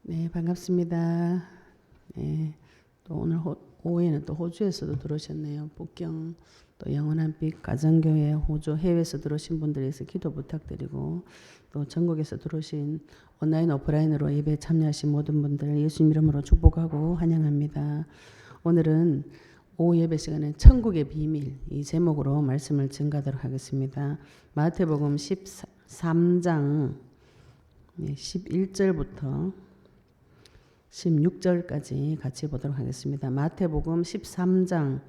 네, 반갑습니다. 네, 또 오늘 오후에는 또 호주에서도 들어오셨네요. 북경 또 영원한 빛 가정교회 호주 해외에서 들어오신 분들에서 기도 부탁드리고 또 전국에서 들어오신 온라인 오프라인으로 예배 참여하신 모든 분들 예수님 이름으로 축복하고 환영합니다. 오늘은 오후 예배 시간에 천국의 비밀 이 제목으로 말씀을 증가하도록 하겠습니다. 마태복음 13장 11절부터 16절까지 같이 보도록 하겠습니다. 마태복음 13장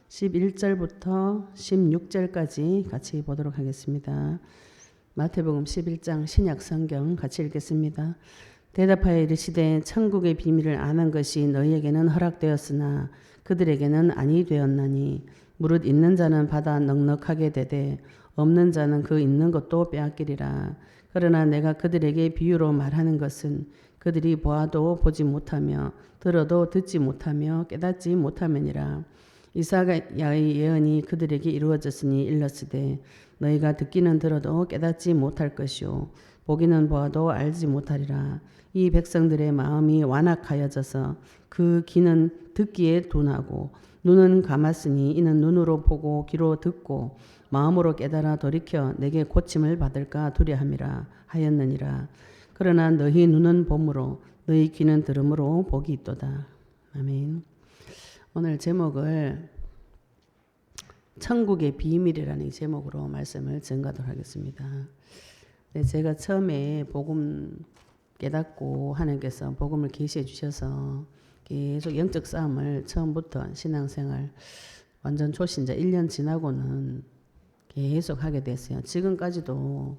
11절부터 16절까지 같이 보도록 하겠습니다. 마태복음 11장 신약성경 같이 읽겠습니다. 대답하여 이르시되 천국의 비밀을 아는 것이 너희에게는 허락되었으나 그들에게는 아니 되었나니 무릇 있는 자는 받아 넉넉하게 되되 없는 자는 그 있는 것도 빼앗기리라. 그러나 내가 그들에게 비유로 말하는 것은 그들이 보아도 보지 못하며 들어도 듣지 못하며 깨닫지 못함이니라. 이사야의 예언이 그들에게 이루어졌으니 일렀으되 너희가 듣기는 들어도 깨닫지 못할 것이요 보기는 보아도 알지 못하리라. 이 백성들의 마음이 완악하여져서 그 귀는 듣기에 둔하고 눈은 감았으니 이는 눈으로 보고 귀로 듣고 마음으로 깨달아 돌이켜 내게 고침을 받을까 두려함이라 하였느니라. 그러나 너희 눈은 봄으로 너희 귀는 들음으로 복이 있도다. 아멘. 오늘 제목을 천국의 비밀이라는 제목으로 말씀을 전가하도록 하겠습니다. 네, 제가 처음에 복음 깨닫고 하나님께서 복음을 계시해 주셔서 계속 영적 싸움을 처음부터 신앙생활 완전 초신자 1년 지나고는 계속 하게 됐어요. 지금까지도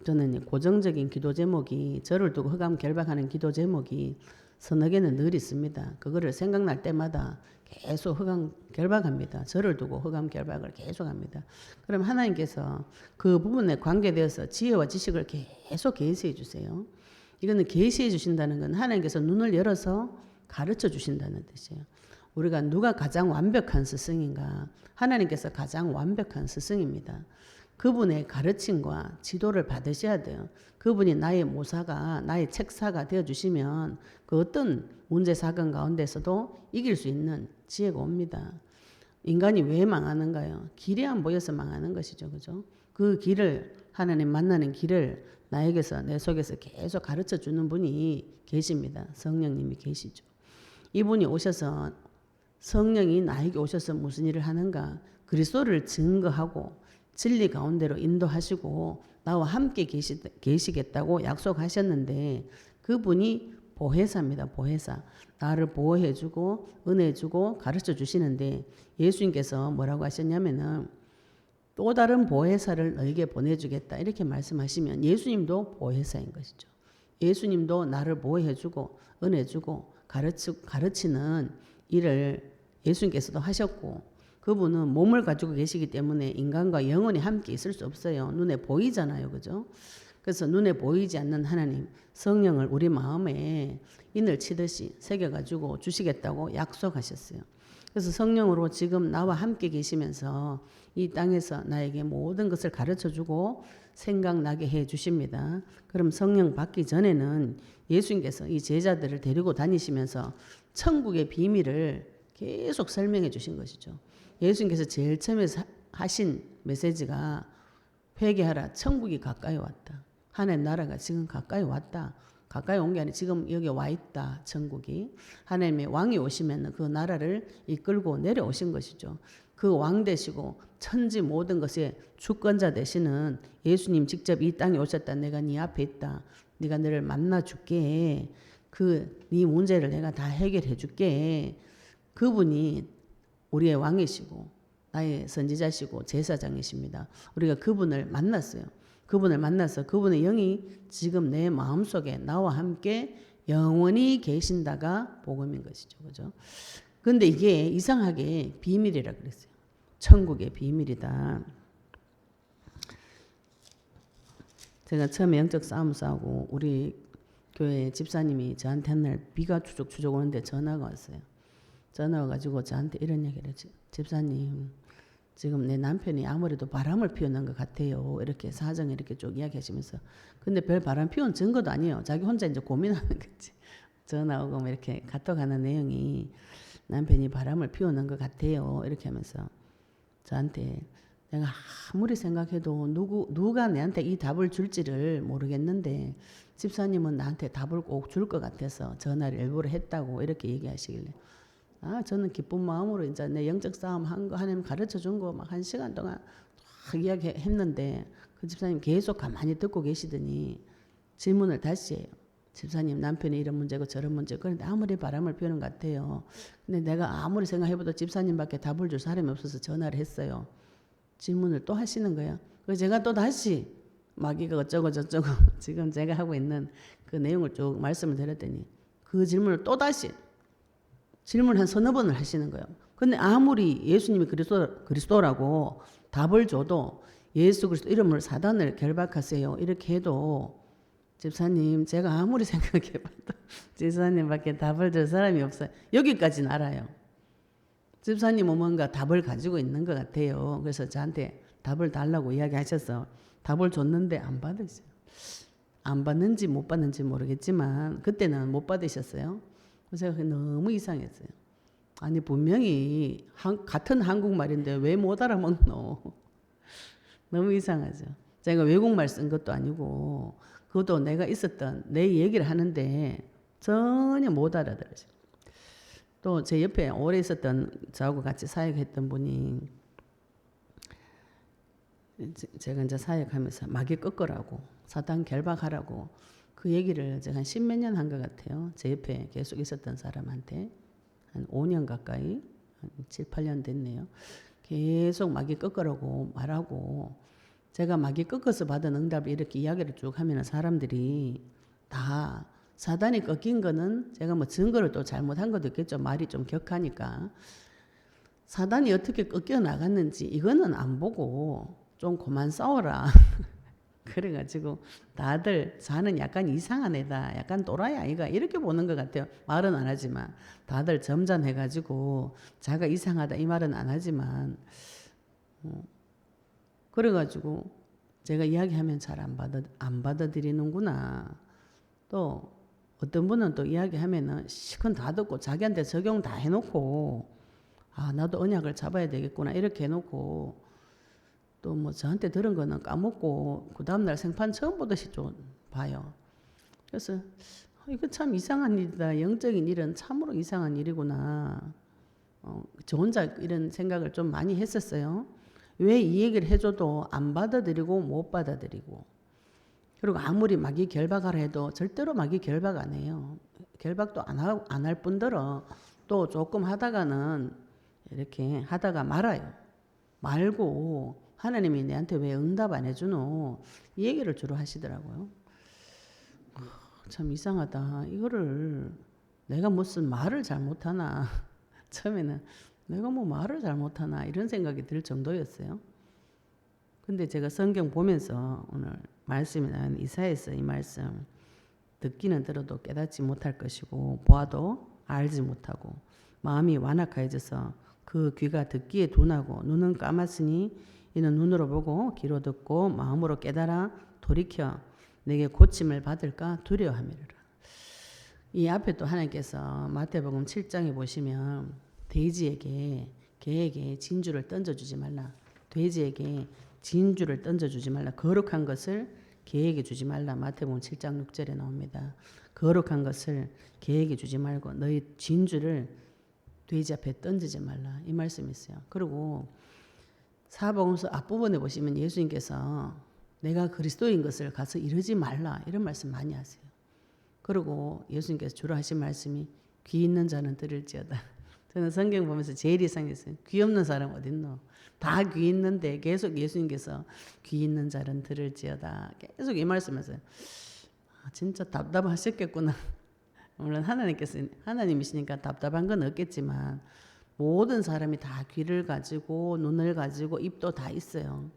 저는 고정적인 기도 제목이 저를 두고 흑암 결박하는 기도 제목이 서너 개는 늘 있습니다. 그거를 생각날 때마다 계속 흑암 결박합니다. 저를 두고 흑암 결박을 계속합니다. 그럼 하나님께서 그 부분에 관계되어서 지혜와 지식을 계속 계시해 주세요. 이거는 계시해 주신다는 건 하나님께서 눈을 열어서 가르쳐 주신다는 뜻이에요. 우리가 누가 가장 완벽한 스승인가? 하나님께서 가장 완벽한 스승입니다. 그분의 가르침과 지도를 받으셔야 돼요. 그분이 나의 모사가 나의 책사가 되어주시면 그 어떤 문제 사건 가운데서도 이길 수 있는 지혜가 옵니다. 인간이 왜 망하는가요? 길이 안 보여서 망하는 것이죠. 그죠? 그 길을 하나님 만나는 길을 나에게서 내 속에서 계속 가르쳐 주는 분이 계십니다. 성령님이 계시죠. 이분이 오셔서 성령이 나에게 오셔서 무슨 일을 하는가? 그리스도를 증거하고 진리 가운데로 인도하시고 나와 함께 계시겠다고 약속하셨는데 그분이 보혜사입니다. 보혜사. 나를 보호해주고 은혜주고 가르쳐 주시는데 예수님께서 뭐라고 하셨냐면은 또 다른 보혜사를 너에게 보내주겠다 이렇게 말씀하시면 예수님도 보혜사인 것이죠. 예수님도 나를 보호해주고 은혜주고 가르치는 일을 예수님께서도 하셨고 그분은 몸을 가지고 계시기 때문에 인간과 영원히 함께 있을 수 없어요. 눈에 보이잖아요. 그죠? 그래서 눈에 보이지 않는 하나님, 성령을 우리 마음에 인을 치듯이 새겨가지고 주시겠다고 약속하셨어요. 그래서 성령으로 지금 나와 함께 계시면서 이 땅에서 나에게 모든 것을 가르쳐주고 생각나게 해 주십니다. 그럼 성령 받기 전에는 예수님께서 이 제자들을 데리고 다니시면서 천국의 비밀을 계속 설명해 주신 것이죠. 예수님께서 제일 처음에 하신 메시지가 회개하라. 천국이 가까이 왔다. 하나님 나라가 지금 가까이 왔다. 가까이 온 게 아니라 지금 여기 와 있다. 천국이. 하나님의 왕이 오시면 그 나라를 이끌고 내려오신 것이죠. 그 왕 되시고 천지 모든 것의 주권자 되시는 예수님 직접 이 땅에 오셨다. 내가 네 앞에 있다. 네가 너를 만나 줄게. 네 문제를 내가 다 해결해 줄게. 그분이 우리의 왕이시고 나의 선지자시고 제사장이십니다. 우리가 그분을 만났어요. 그분을 만나서 그분의 영이 지금 내 마음속에 나와 함께 영원히 계신다가 복음인 것이죠. 그죠? 근데 이게 이상하게 비밀이라 그랬어요. 천국의 비밀이다. 제가 처음에 영적 싸움 싸우고 우리 교회 집사님이 저한테 한 날 비가 추적추적 오는데 전화가 왔어요. 전화 와가지고 저한테 이런 얘기를 했죠. 집사님, 지금 내 남편이 아무래도 바람을 피우는 것 같아요. 이렇게 사정을 이렇게 쭉 이야기하시면서. 근데 별 바람 피운 증거도 아니에요. 자기 혼자 이제 고민하는 거지. 전화 오고 뭐 이렇게 카톡 하는 내용이 남편이 바람을 피우는 것 같아요. 이렇게 하면서 저한테 내가 아무리 생각해도 누가 내한테 이 답을 줄지를 모르겠는데 집사님은 나한테 답을 꼭 줄 것 같아서 전화를 일부러 했다고 이렇게 얘기하시길래 저는 기쁜 마음으로 이제 내 영적 싸움 한 거 하나님 가르쳐 준 거 막 1시간 동안 막 이야기했는데 그 집사님 계속 가만히 듣고 계시더니 질문을 다시 해요. 집사님 남편이 이런 문제고 저런 문제고 그런데 아무리 바람을 피우는 것 같아요. 근데 내가 아무리 생각해봐도 집사님밖에 답을 줄 사람이 없어서 전화를 했어요. 질문을 또 하시는 거예요. 그래서 제가 또 다시 마귀가 어쩌고 저쩌고 지금 제가 하고 있는 그 내용을 쭉 말씀을 드렸더니 그 질문을 또 다시 질문을 한 서너 번을 하시는 거예요. 근데 아무리 예수님이 그리스도라고 답을 줘도 예수 그리스도 이름으로 사단을 결박하세요 이렇게 해도 집사님 제가 아무리 생각해봐도 집사님밖에 답을 줄 사람이 없어요. 여기까지는 알아요. 집사님은 뭔가 답을 가지고 있는 것 같아요. 그래서 저한테 답을 달라고 이야기하셔서 답을 줬는데 안 받으세요. 안 받는지 못 받는지 모르겠지만 그때는 못 받으셨어요. 그래서 제가 너무 이상했어요. 아니 분명히 같은 한국말인데 왜 못 알아먹노. 너무 이상하죠. 제가 외국말 쓴 것도 아니고 그것도 내가 있었던 내 얘기를 하는데 전혀 못 알아들어요. 또 제 옆에 오래 있었던 저하고 같이 사역했던 분이 제가 이제 사역하면서 마귀 꺾으라고 사단 결박하라고 그 얘기를 제가 한 10몇 년 한 것 같아요. 제 옆에 계속 있었던 사람한테 한 5년 가까이 한 7, 8년 됐네요. 계속 마귀 꺾으라고 말하고 제가 마귀 꺾어서 받은 응답을 이렇게 이야기를 쭉 하면 사람들이 다 사단이 꺾인 거는 제가 뭐 증거를 또 잘못한 것도 있겠죠. 말이 좀 격하니까. 사단이 어떻게 꺾여 나갔는지 이거는 안 보고 좀 그만 싸워라. 그래가지고 다들 자는 약간 이상한 애다. 약간 또라이 아이가 이렇게 보는 것 같아요. 말은 안 하지만 다들 점잖해가지고 자가 이상하다 이 말은 안 하지만 그래가지고 제가 이야기하면 잘 안 받아들이는구나. 또 어떤 분은 또 이야기하면은 시큰 다 듣고 자기한테 적용 다 해놓고 나도 언약을 잡아야 되겠구나 이렇게 해놓고 또 뭐 저한테 들은 거는 까먹고 그 다음날 생판 처음 보듯이 좀 봐요. 그래서 이거 참 이상한 일이다. 영적인 일은 참으로 이상한 일이구나. 저 혼자 이런 생각을 좀 많이 했었어요. 왜 이 얘기를 해줘도 안 받아들이고 못 받아들이고 그리고 아무리 마귀 결박하라 해도 절대로 마귀 결박 안 해요. 결박도 안 할 뿐더러 또 조금 하다가는 이렇게 하다가 말아요. 말고 하나님이 내한테 왜 응답 안 해주노? 이 얘기를 주로 하시더라고요. 참 이상하다. 이거를 내가 무슨 말을 잘못하나. 처음에는 내가 뭐 말을 잘못하나 이런 생각이 들 정도였어요. 근데 제가 성경 보면서 오늘 말씀이 나온 이사야서 이 말씀 듣기는 들어도 깨닫지 못할 것이고 보아도 알지 못하고 마음이 완악해져서 그 귀가 듣기에 둔하고 눈은 감았으니 이는 눈으로 보고 귀로 듣고 마음으로 깨달아 돌이켜 내게 고침을 받을까 두려워함이라. 이 앞에 또 하나님께서 마태복음 7장에 보시면 돼지에게 개에게 진주를 던져주지 말라. 돼지에게 진주를 던져주지 말라. 거룩한 것을 개에게 주지 말라. 마태복음 7장 6절에 나옵니다. 거룩한 것을 개에게 주지 말고 너희 진주를 돼지 앞에 던지지 말라. 이 말씀이 있어요. 그리고 사복음서 앞부분에 보시면 예수님께서 내가 그리스도인 것을 가서 이르지 말라. 이런 말씀 많이 하세요. 그리고 예수님께서 주로 하신 말씀이 귀 있는 자는 들을지어다. 저는 성경 보면서 제일 이상했어요. 귀 없는 사람 어딨노? 다 귀 있는데 계속 예수님께서 귀 있는 자는 들을지어다. 계속 이 말씀하세요. 진짜 답답하셨겠구나. 물론 하나님이시니까 답답한 건 없겠지만 모든 사람이 다 귀를 가지고 눈을 가지고 입도 다 있어요.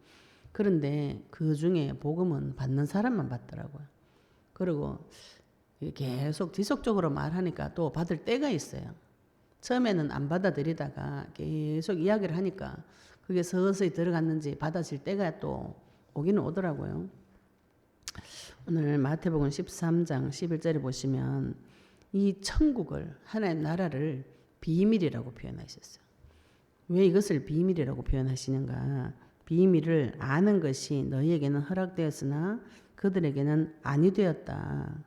그런데 그 중에 복음은 받는 사람만 받더라고요. 그리고 계속 지속적으로 말하니까 또 받을 때가 있어요. 처음에는 안 받아들이다가 계속 이야기를 하니까 그게 서서히 들어갔는지 받아질 때가 또 오기는 오더라고요. 오늘 마태복음 13장 11절에 보시면 이 천국을, 하나님 나라를 비밀이라고 표현하셨어요. 왜 이것을 비밀이라고 표현하시는가? 비밀을 아는 것이 너희에게는 허락되었으나 그들에게는 아니 되었다.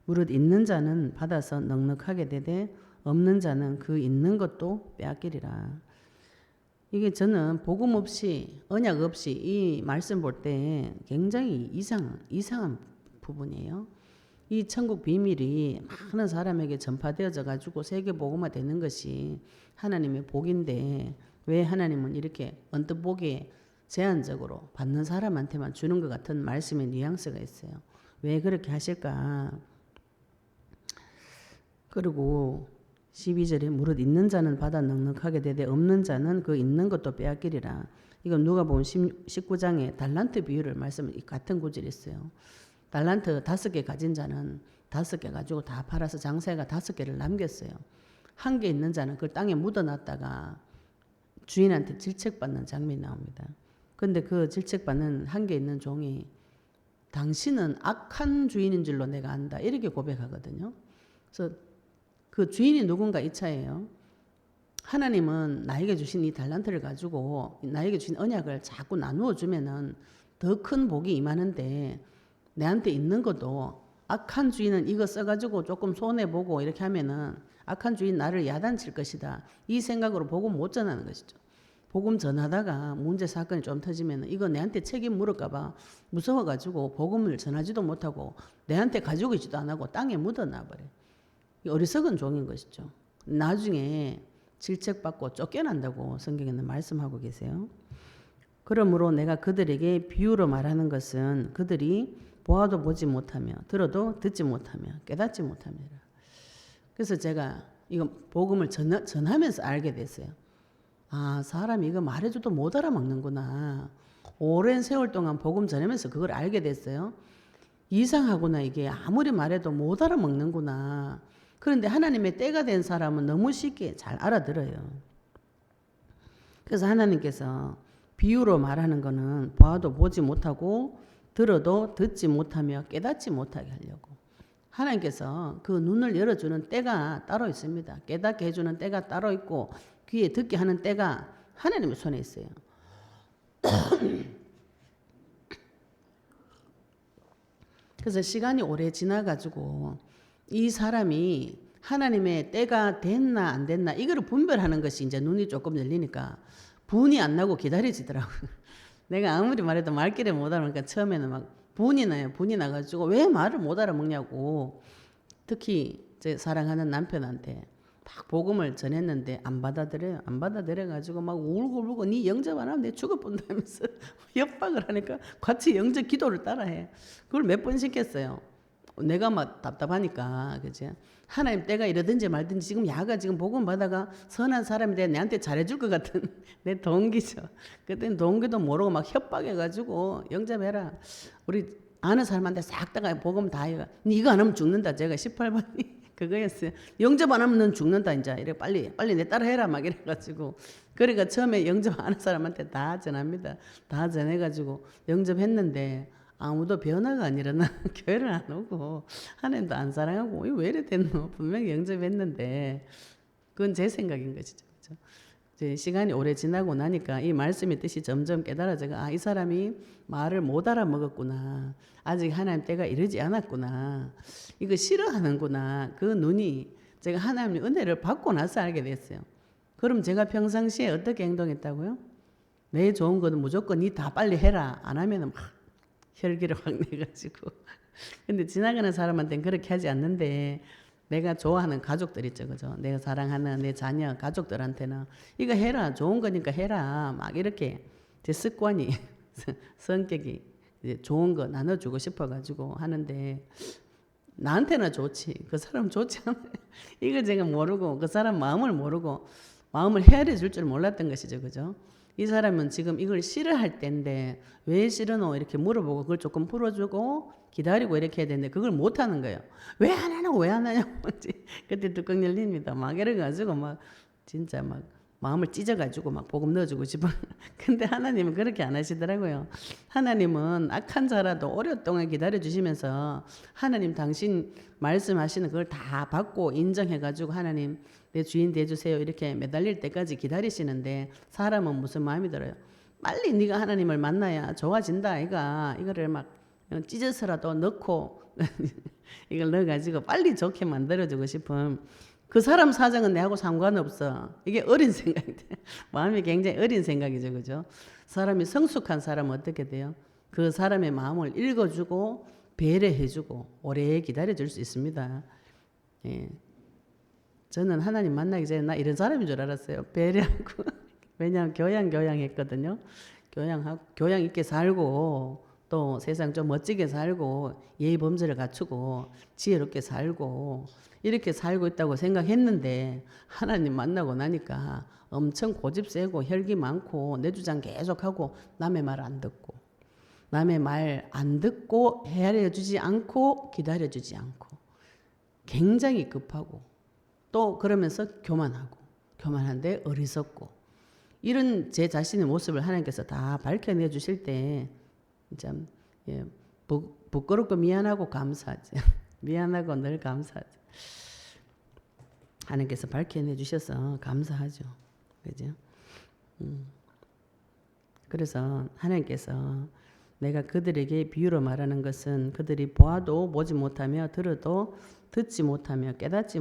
무릇 있는 자는 받아서 넉넉하게 되되 없는 자는 그 있는 것도 빼앗기리라. 이게 저는 복음 없이, 언약 없이 이 말씀 볼 때 굉장히 이상한 부분이에요. 이 천국 비밀이 많은 사람에게 전파되어져 가지고 세계 복음화 되는 것이 하나님의 복인데 왜 하나님은 이렇게 언뜻 보기에 제한적으로 받는 사람한테만 주는 것 같은 말씀의 뉘앙스가 있어요. 왜 그렇게 하실까? 그리고 12절에 무릇 있는 자는 받아 넉넉하게 되되 없는 자는 그 있는 것도 빼앗기리라. 이건 누가복음 19장에 달란트 비유를 같은 구절이 있어요. 달란트 5개 가진 자는 5개 가지고 다 팔아서 장사해가 5개를 남겼어요. 1개 있는 자는 그걸 땅에 묻어놨다가 주인한테 질책받는 장면이 나옵니다. 근데 그 질책받는 1개 있는 종이 당신은 악한 주인인 줄로 내가 안다. 이렇게 고백하거든요. 그래서 그 주인이 누군가 이 차예요. 하나님은 나에게 주신 이 달란트를 가지고 나에게 주신 언약을 자꾸 나누어 주면은 더 큰 복이 임하는데 내한테 있는 것도 악한 주인은 이거 써가지고 조금 손해보고 이렇게 하면은 악한 주인 나를 야단칠 것이다. 이 생각으로 복음 못 전하는 것이죠. 복음 전하다가 문제 사건이 좀 터지면은 이거 내한테 책임 물을까봐 무서워가지고 복음을 전하지도 못하고 내한테 가지고 있지도 안 하고 땅에 묻어놔버려요. 어리석은 종인 것이죠. 나중에 질책받고 쫓겨난다고 성경에는 말씀하고 계세요. 그러므로 내가 그들에게 비유로 말하는 것은 그들이 보아도 보지 못하며 들어도 듣지 못하며 깨닫지 못함이라. 그래서 제가 이거 복음을 전하면서 알게 됐어요. 아, 사람이 이거 말해줘도 못 알아먹는구나. 오랜 세월 동안 복음 전하면서 그걸 알게 됐어요. 이상하구나. 이게 아무리 말해도 못 알아먹는구나. 그런데 하나님의 때가 된 사람은 너무 쉽게 잘 알아들어요. 그래서 하나님께서 비유로 말하는 거는 보아도 보지 못하고 들어도 듣지 못하며 깨닫지 못하게 하려고. 하나님께서 그 눈을 열어주는 때가 따로 있습니다. 깨닫게 해주는 때가 따로 있고 귀에 듣게 하는 때가 하나님의 손에 있어요. 그래서 시간이 오래 지나가지고 이 사람이 하나님의 때가 됐나 안 됐나 이거를 분별하는 것이 이제 눈이 조금 열리니까 분이 안 나고 기다려지더라고요. 내가 아무리 말해도 말귀를 못 알아먹으니까 처음에는 막 분이 나요. 분이 나가지고 왜 말을 못 알아먹냐고. 특히 제 사랑하는 남편한테 막 복음을 전했는데 안 받아들여요. 안 받아들여가지고 막 울고 네 영접 안 하면 내 죽을 뻔하면서 협박을 하니까 같이 영접 기도를 따라해. 그걸 몇 번 시켰어요. 내가 막 답답하니까, 그치? 하나님 때가 이러든지 말든지 지금 야가 지금 복음 받아가 선한 사람이 돼 내한테 잘해줄 것 같은 내 동기죠. 그때는 동기도 모르고 막 협박해가지고 영접해라. 우리 아는 사람한테 싹 다가 복음 다 해가 니 이거 안 하면 죽는다. 제가 18번이 그거였어요. 영접 안 하면 넌 죽는다. 이제 이래 빨리 내 따라 해라 막 이래가지고 그러니까 처음에 영접 안 하는 사람한테 다 전합니다. 다 전해가지고 영접했는데. 아무도 변화가 안 일어나. 교회를 안 오고 하나님도 안 사랑하고 왜 이래 됐노. 분명히 영접했는데 그건 제 생각인 것이죠. 그렇죠? 이제 시간이 오래 지나고 나니까 이 말씀의 뜻이 점점 깨달아져가 이 사람이 말을 못 알아먹었구나. 아직 하나님 때가 이르지 않았구나. 이거 싫어하는구나. 그 눈이 제가 하나님의 은혜를 받고 나서 알게 됐어요. 그럼 제가 평상시에 어떻게 행동했다고요? 내 좋은 거는 무조건 니 다 빨리 해라. 안 하면은 막 혈기를 확 내가지고. 근데 지나가는 사람한테는 그렇게 하지 않는데 내가 좋아하는 가족들 있죠. 그죠? 내가 사랑하는 내 자녀 가족들한테는 이거 해라. 좋은 거니까 해라. 막 이렇게 제 습관이 성격이 이제 좋은 거 나눠주고 싶어가지고 하는데 나한테는 좋지. 그 사람 좋지 않아요. 이걸 제가 모르고 그 사람 마음을 모르고 마음을 헤아려 줄 줄 몰랐던 것이죠. 그죠? 이 사람은 지금 이걸 싫어할 때인데 왜 싫어노 이렇게 물어보고 그걸 조금 풀어주고 기다리고 이렇게 해야 되는데 그걸 못하는 거예요. 왜 안 하냐고 왜 안 하냐고 그때 뚜껑 열립니다. 막 이래가지고 막 진짜 막 마음을 찢어가지고 막 복음 넣어주고 싶어. 근데 하나님은 그렇게 안 하시더라고요. 하나님은 악한 자라도 오랫동안 기다려주시면서 하나님 당신 말씀하시는 그걸 다 받고 인정해가지고 하나님 내 주인 돼주세요 이렇게 매달릴 때까지 기다리시는데 사람은 무슨 마음이 들어요? 빨리 네가 하나님을 만나야 좋아진다 이거를 막 찢어서라도 넣고 이걸 넣어가지고 빨리 좋게 만들어주고 싶은 그 사람 사정은 내하고 상관없어. 이게 어린 생각이 돼. 마음이 굉장히 어린 생각이죠. 그죠? 사람이 성숙한 사람은 어떻게 돼요? 그 사람의 마음을 읽어주고 배려해주고 오래 기다려줄 수 있습니다. 예. 저는 하나님 만나기 전에 나 이런 사람인 줄 알았어요. 배려하고. 왜냐하면 교양했거든요. 교양 있게 살고 또 세상 좀 멋지게 살고 예의 범절을 갖추고 지혜롭게 살고 이렇게 살고 있다고 생각했는데 하나님 만나고 나니까 엄청 고집 세고 혈기 많고 내 주장 계속하고 남의 말 안 듣고 헤아려 주지 않고 기다려 주지 않고 굉장히 급하고 또 그러면서 교만한데 어리석고 이런 제 자신의 모습을 하나님께서 다 밝혀내 주실 때 참 부끄럽고 미안하고 감사하죠. 미안하고 늘 감사하죠. 하나님께서 밝혀내 주셔서 감사하죠. 그죠? 그래서 하나님께서 내가 그들에게 비유로 말하는 것은 그들이 보아도 보지 못하며 들어도 듣지 못하며 깨닫지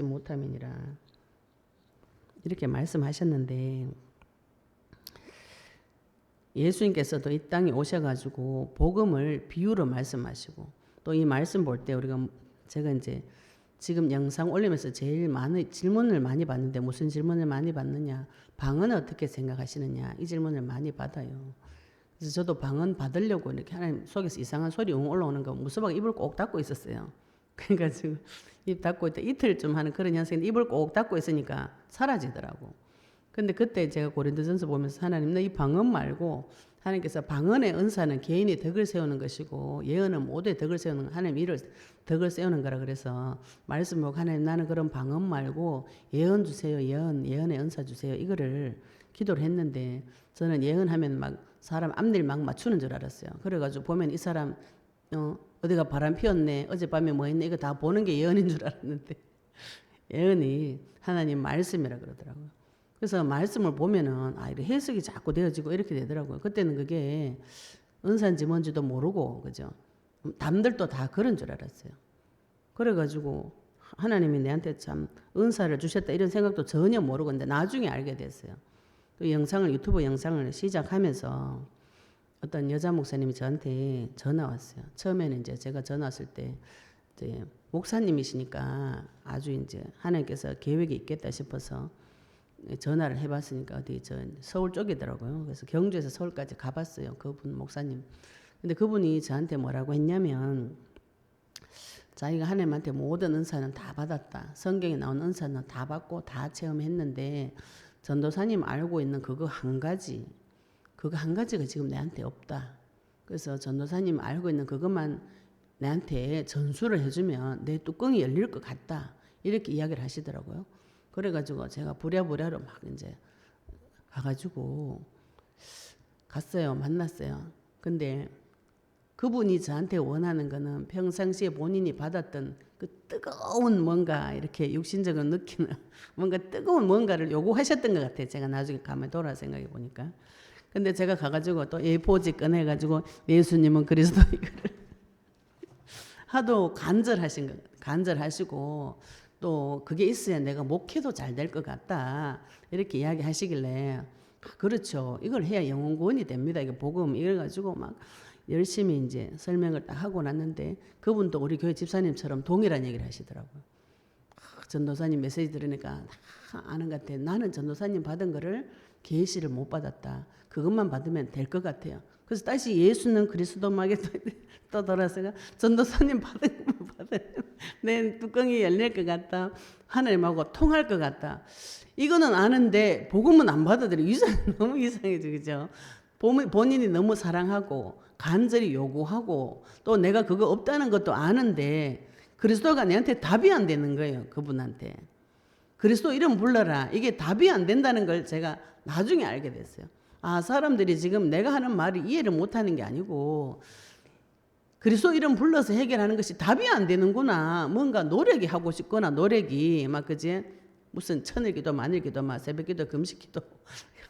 못함이니라. 이렇게 말씀하셨는데 예수님께서도 이 땅에 오셔가지고 복음을 비유로 말씀하시고 또 이 말씀 볼 때 제가 이제 지금 영상 올리면서 제일 많은 질문을 많이 받는데 무슨 질문을 많이 받느냐, 방언은 어떻게 생각하시느냐 이 질문을 많이 받아요. 그래서 저도 방언 받으려고 이렇게 하나님 속에서 이상한 소리 올라오는 거 무서워서 입을 꼭 닫고 있었어요. 그래가지고 입 닫고 있다 이틀쯤 하는 그런 현상인데 입을 꼭 닫고 있으니까 사라지더라고. 근데 그때 제가 고린도전서 보면서 하나님 너 이 방언 말고 하나님께서 방언의 은사는 개인이 덕을 세우는 것이고 예언은 모두의 덕을 세우는 하나님 일을 덕을 세우는 거라 그래서 말씀 보고 하나님 나는 그런 방언 말고 예언 주세요. 예언의 은사 주세요. 이거를 기도를 했는데 저는 예언하면 막 사람 앞일 막 맞추는 줄 알았어요. 그래가지고 보면 이 사람 어디가 바람 피웠네 어젯밤에 뭐 했네 이거 다 보는 게 예언인 줄 알았는데 예언이 하나님 말씀이라 그러더라고요. 그래서 말씀을 보면은 이렇게 해석이 자꾸 되어지고 이렇게 되더라고요. 그때는 그게 은사인지 뭔지도 모르고 그죠? 남들도 다 그런 줄 알았어요. 그래가지고 하나님이 내한테 참 은사를 주셨다 이런 생각도 전혀 모르고 근데 나중에 알게 됐어요. 그 유튜브 영상을 시작하면서 어떤 여자 목사님이 저한테 전화 왔어요. 처음에는 이제 제가 전화 왔을 때 이제 목사님이시니까 아주 이제 하나님께서 계획이 있겠다 싶어서 전화를 해봤으니까 어디 서울 쪽이더라고요. 그래서 경주에서 서울까지 가봤어요. 그분 목사님. 근데 그분이 저한테 뭐라고 했냐면 자기가 하나님한테 모든 은사는 다 받았다. 성경에 나온 은사는 다 받고 다 체험했는데 전도사님 알고 있는 그거 한 가지가 지금 내한테 없다. 그래서 전도사님 알고 있는 그것만 내한테 전수를 해주면 내 뚜껑이 열릴 것 같다. 이렇게 이야기를 하시더라고요. 그래가지고 제가 부랴부랴로 막 이제 가가지고 갔어요. 만났어요. 근데 그분이 저한테 원하는 거는 평상시에 본인이 받았던 그 뜨거운 뭔가 이렇게 육신적으로 느끼는 뭔가 뜨거운 뭔가를 요구하셨던 것 같아요. 제가 나중에 가만히 돌아 생각해 보니까. 근데 제가 가가지고 또 A4지 꺼내가지고 예수님은 그리스도 이거를 하도 간절하시고 또 그게 있어야 내가 목회도 잘 될 것 같다 이렇게 이야기하시길래 그렇죠. 이걸 해야 영혼 구원이 됩니다. 이게 복음 이래가지고 막 열심히 이제 설명을 딱 하고 났는데 그분도 우리 교회 집사님처럼 동일한 얘기를 하시더라고요. 전도사님 메시지 들으니까 다 아는 것 같아요. 나는 전도사님 받은 거를 계시를 못 받았다. 그것만 받으면 될 것 같아요. 그래서 다시 예수는 그리스도마게 또 돌아서가 전도사님 받은 것만 받으면 내 뚜껑이 열릴 것 같다. 하나님하고 통할 것 같다. 이거는 아는데 복음은 안 받아들이고 너무 이상해져. 그죠? 본인이 너무 사랑하고 간절히 요구하고 또 내가 그거 없다는 것도 아는데 그리스도가 내한테 답이 안 되는 거예요. 그분한테. 그리스도 이름 불러라. 이게 답이 안 된다는 걸 제가 나중에 알게 됐어요. 아, 사람들이 지금 내가 하는 말을 이해를 못하는 게 아니고 그리스도 이름 불러서 해결하는 것이 답이 안 되는구나. 뭔가 노력이 하고 싶거나 노력이 막 그지 무슨 천일기도 만일기도 막 새벽기도 금식기도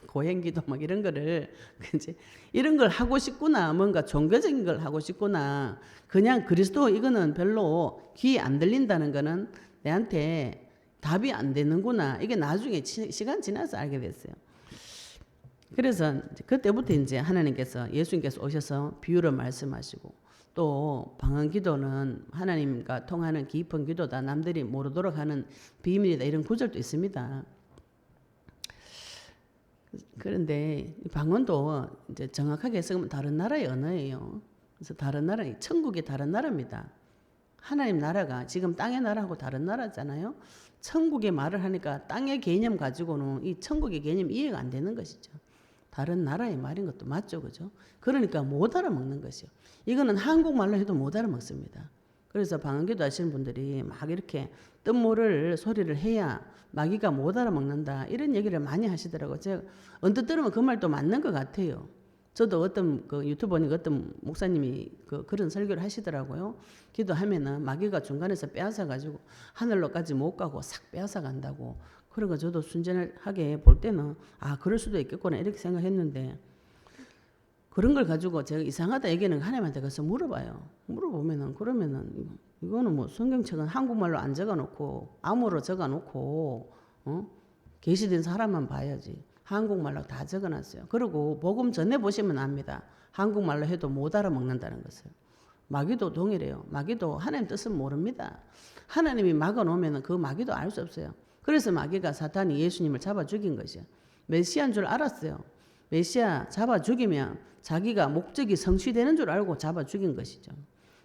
고행기도 막 이런 거를 그지 이런 걸 하고 싶구나. 뭔가 종교적인 걸 하고 싶구나. 그냥 그리스도 이거는 별로 귀에 안 들린다는 거는 내한테 답이 안 되는구나. 이게 나중에 시간 지나서 알게 됐어요. 그래서 그때부터 이제 하나님께서 예수님께서 오셔서 비유를 말씀하시고 또 방언 기도는 하나님과 통하는 깊은 기도다. 남들이 모르도록 하는 비밀이다. 이런 구절도 있습니다. 그런데 방언도 이제 정확하게 해석하면 다른 나라의 언어예요. 그래서 다른 나라, 천국이 다른 나라입니다. 하나님 나라가 지금 땅의 나라하고 다른 나라잖아요. 천국의 말을 하니까 땅의 개념 가지고는 이 천국의 개념 이해가 안 되는 것이죠. 다른 나라의 말인 것도 맞죠, 그죠? 그러니까 못 알아먹는 것이요. 이거는 한국말로 해도 못 알아먹습니다. 그래서 방언기도 하시는 분들이 막 이렇게 뜻모를 소리를 해야 마귀가 못 알아먹는다 이런 얘기를 많이 하시더라고요. 제가 언뜻 들으면 그 말도 맞는 것 같아요. 저도 어떤 그 유튜브 보니까 어떤 목사님이 그런 설교를 하시더라고요. 기도하면은 마귀가 중간에서 빼앗아 가지고 하늘로까지 못 가고 싹 빼앗아 간다고. 그러니까 저도 순전하게 볼 때는 아 그럴 수도 있겠구나 이렇게 생각했는데 그런 걸 가지고 제가 이상하다 얘기는 하나님한테 가서 물어봐요. 물어보면은 그러면은 이거는 뭐 성경책은 한국말로 안 적어놓고 암호로 적어놓고 계시된 사람만 봐야지. 한국말로 다 적어놨어요. 그리고 복음 전해 보시면 압니다. 한국말로 해도 못 알아먹는다는 것을. 마귀도 동일해요. 마귀도 하나님 뜻은 모릅니다. 하나님이 막아놓으면 그 마귀도 알 수 없어요. 그래서 마귀가 사탄이 예수님을 잡아 죽인 것이요. 메시아인 줄 알았어요. 메시아 잡아 죽이면 자기가 목적이 성취되는 줄 알고 잡아 죽인 것이죠.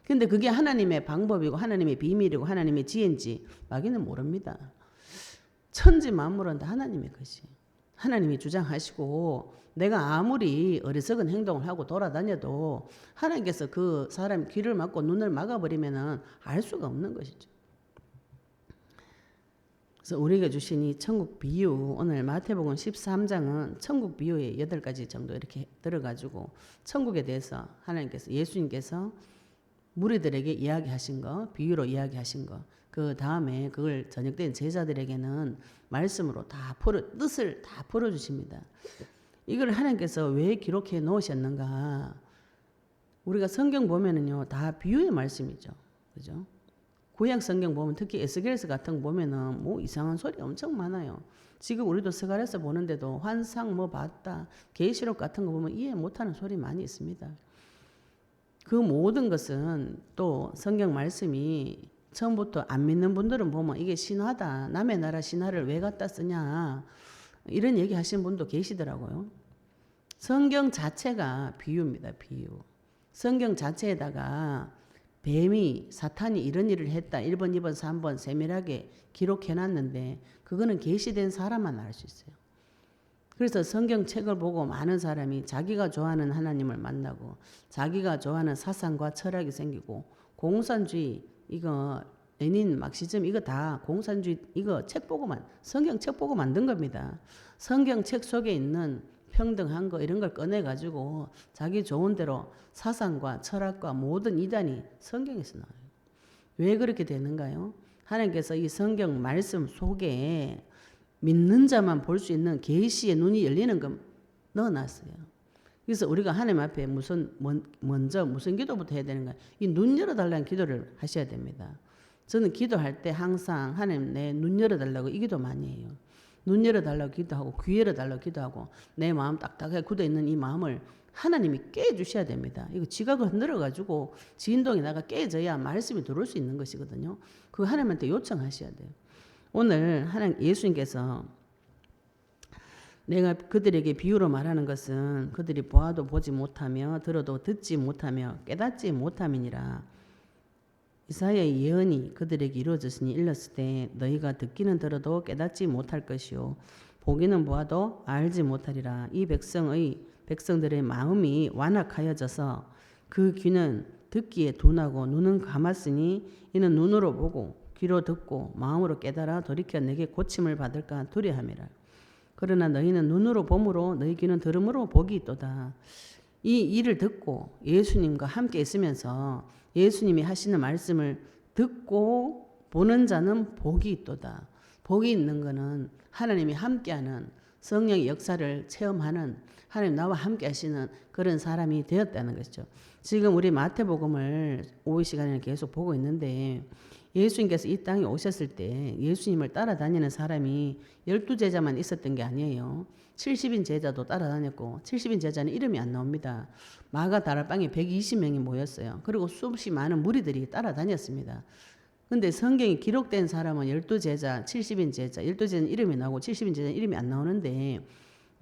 근데 그게 하나님의 방법이고 하나님의 비밀이고 하나님의 지혜인지 마귀는 모릅니다. 천지 만물은 다 하나님의 것이에요. 하나님이 주장하시고 내가 아무리 어리석은 행동을 하고 돌아다녀도 하나님께서 그 사람 귀를 막고 눈을 막아버리면 알 수가 없는 것이죠. 그래서 우리에게 주신 이 천국 비유, 오늘 마태복음 13장은 천국 비유의 8가지 정도 이렇게 들어가지고 천국에 대해서 하나님께서 예수님께서 무리들에게 이야기하신 거, 비유로 이야기하신 거, 그 다음에 그걸 저녁된 제자들에게는 말씀으로 다 뜻을 다 풀어주십니다. 이걸 하나님께서 왜 기록해 놓으셨는가? 우리가 성경 보면은요, 다 비유의 말씀이죠. 그죠? 구약 성경 보면 특히 에스겔서 같은 거 보면은 뭐 이상한 소리 엄청 많아요. 지금 우리도 스가랴서 보는데도 환상 뭐 봤다, 계시록 같은 거 보면 이해 못하는 소리 많이 있습니다. 그 모든 것은 또 성경 말씀이 처음부터 안 믿는 분들은 보면 이게 신화다. 남의 나라 신화를 왜 갖다 쓰냐. 이런 얘기 하시는 분도 계시더라고요. 성경 자체가 비유입니다. 비유. 성경 자체에다가 뱀이 사탄이 이런 일을 했다. 1번, 2번, 3번 세밀하게 기록해놨는데 그거는 계시된 사람만 알 수 있어요. 그래서 성경책을 보고 많은 사람이 자기가 좋아하는 하나님을 만나고 자기가 좋아하는 사상과 철학이 생기고 공산주의 이거 레닌 막시즘 이거 다 공산주의 이거 책 보고만 성경책 보고 만든 겁니다. 성경책 속에 있는 평등한 거 이런 걸 꺼내가지고 자기 좋은 대로 사상과 철학과 모든 이단이 성경에서 나와요. 왜 그렇게 되는가요? 하나님께서 이 성경 말씀 속에 믿는 자만 볼 수 있는 계시의 눈이 열리는 거 넣어놨어요. 그래서 우리가 하나님 앞에 먼저 무슨 기도부터 해야 되는가? 이 눈 열어달라는 기도를 하셔야 됩니다. 저는 기도할 때 항상 하나님 내 눈 열어달라고 이 기도 많이 해요. 눈 열어달라고 기도하고 귀 열어달라고 기도하고 내 마음 딱딱하게 굳어있는 이 마음을 하나님이 깨주셔야 됩니다. 이거 지각을 흔들어가지고 진동이 나가 깨져야 말씀이 들어올 수 있는 것이거든요. 그 하나님한테 요청하셔야 돼요. 오늘 하나님 예수님께서 내가 그들에게 비유로 말하는 것은 그들이 보아도 보지 못하며 들어도 듣지 못하며 깨닫지 못함이니라. 이사야의 예언이 그들에게 이루어졌으니 일렀을 때 너희가 듣기는 들어도 깨닫지 못할 것이요 보기는 보아도 알지 못하리라. 이 백성들의 마음이 완악하여져서 그 귀는 듣기에 둔하고 눈은 감았으니 이는 눈으로 보고 귀로 듣고 마음으로 깨달아 돌이켜 내게 고침을 받을까 두려함이라. 그러나 너희는 눈으로 봄으로 너희 귀는 들음으로 복이 있도다. 이 일을 듣고 예수님과 함께 있으면서 예수님이 하시는 말씀을 듣고 보는 자는 복이 있도다. 복이 있는 것은 하나님이 함께하는 성령의 역사를 체험하는 하나님 나와 함께 하시는 그런 사람이 되었다는 것이죠. 지금 우리 마태복음을 오후 시간에 계속 보고 있는데 예수님께서 이 땅에 오셨을 때 예수님을 따라다니는 사람이 12제자만 있었던 게 아니에요. 70인 제자도 따라다녔고 70인 제자는 이름이 안 나옵니다. 마가 다락방에 120명이 모였어요. 그리고 수없이 많은 무리들이 따라다녔습니다. 근데 성경이 기록된 사람은 12제자, 70인 제자, 12제자는 이름이 나오고 70인 제자는 이름이 안 나오는데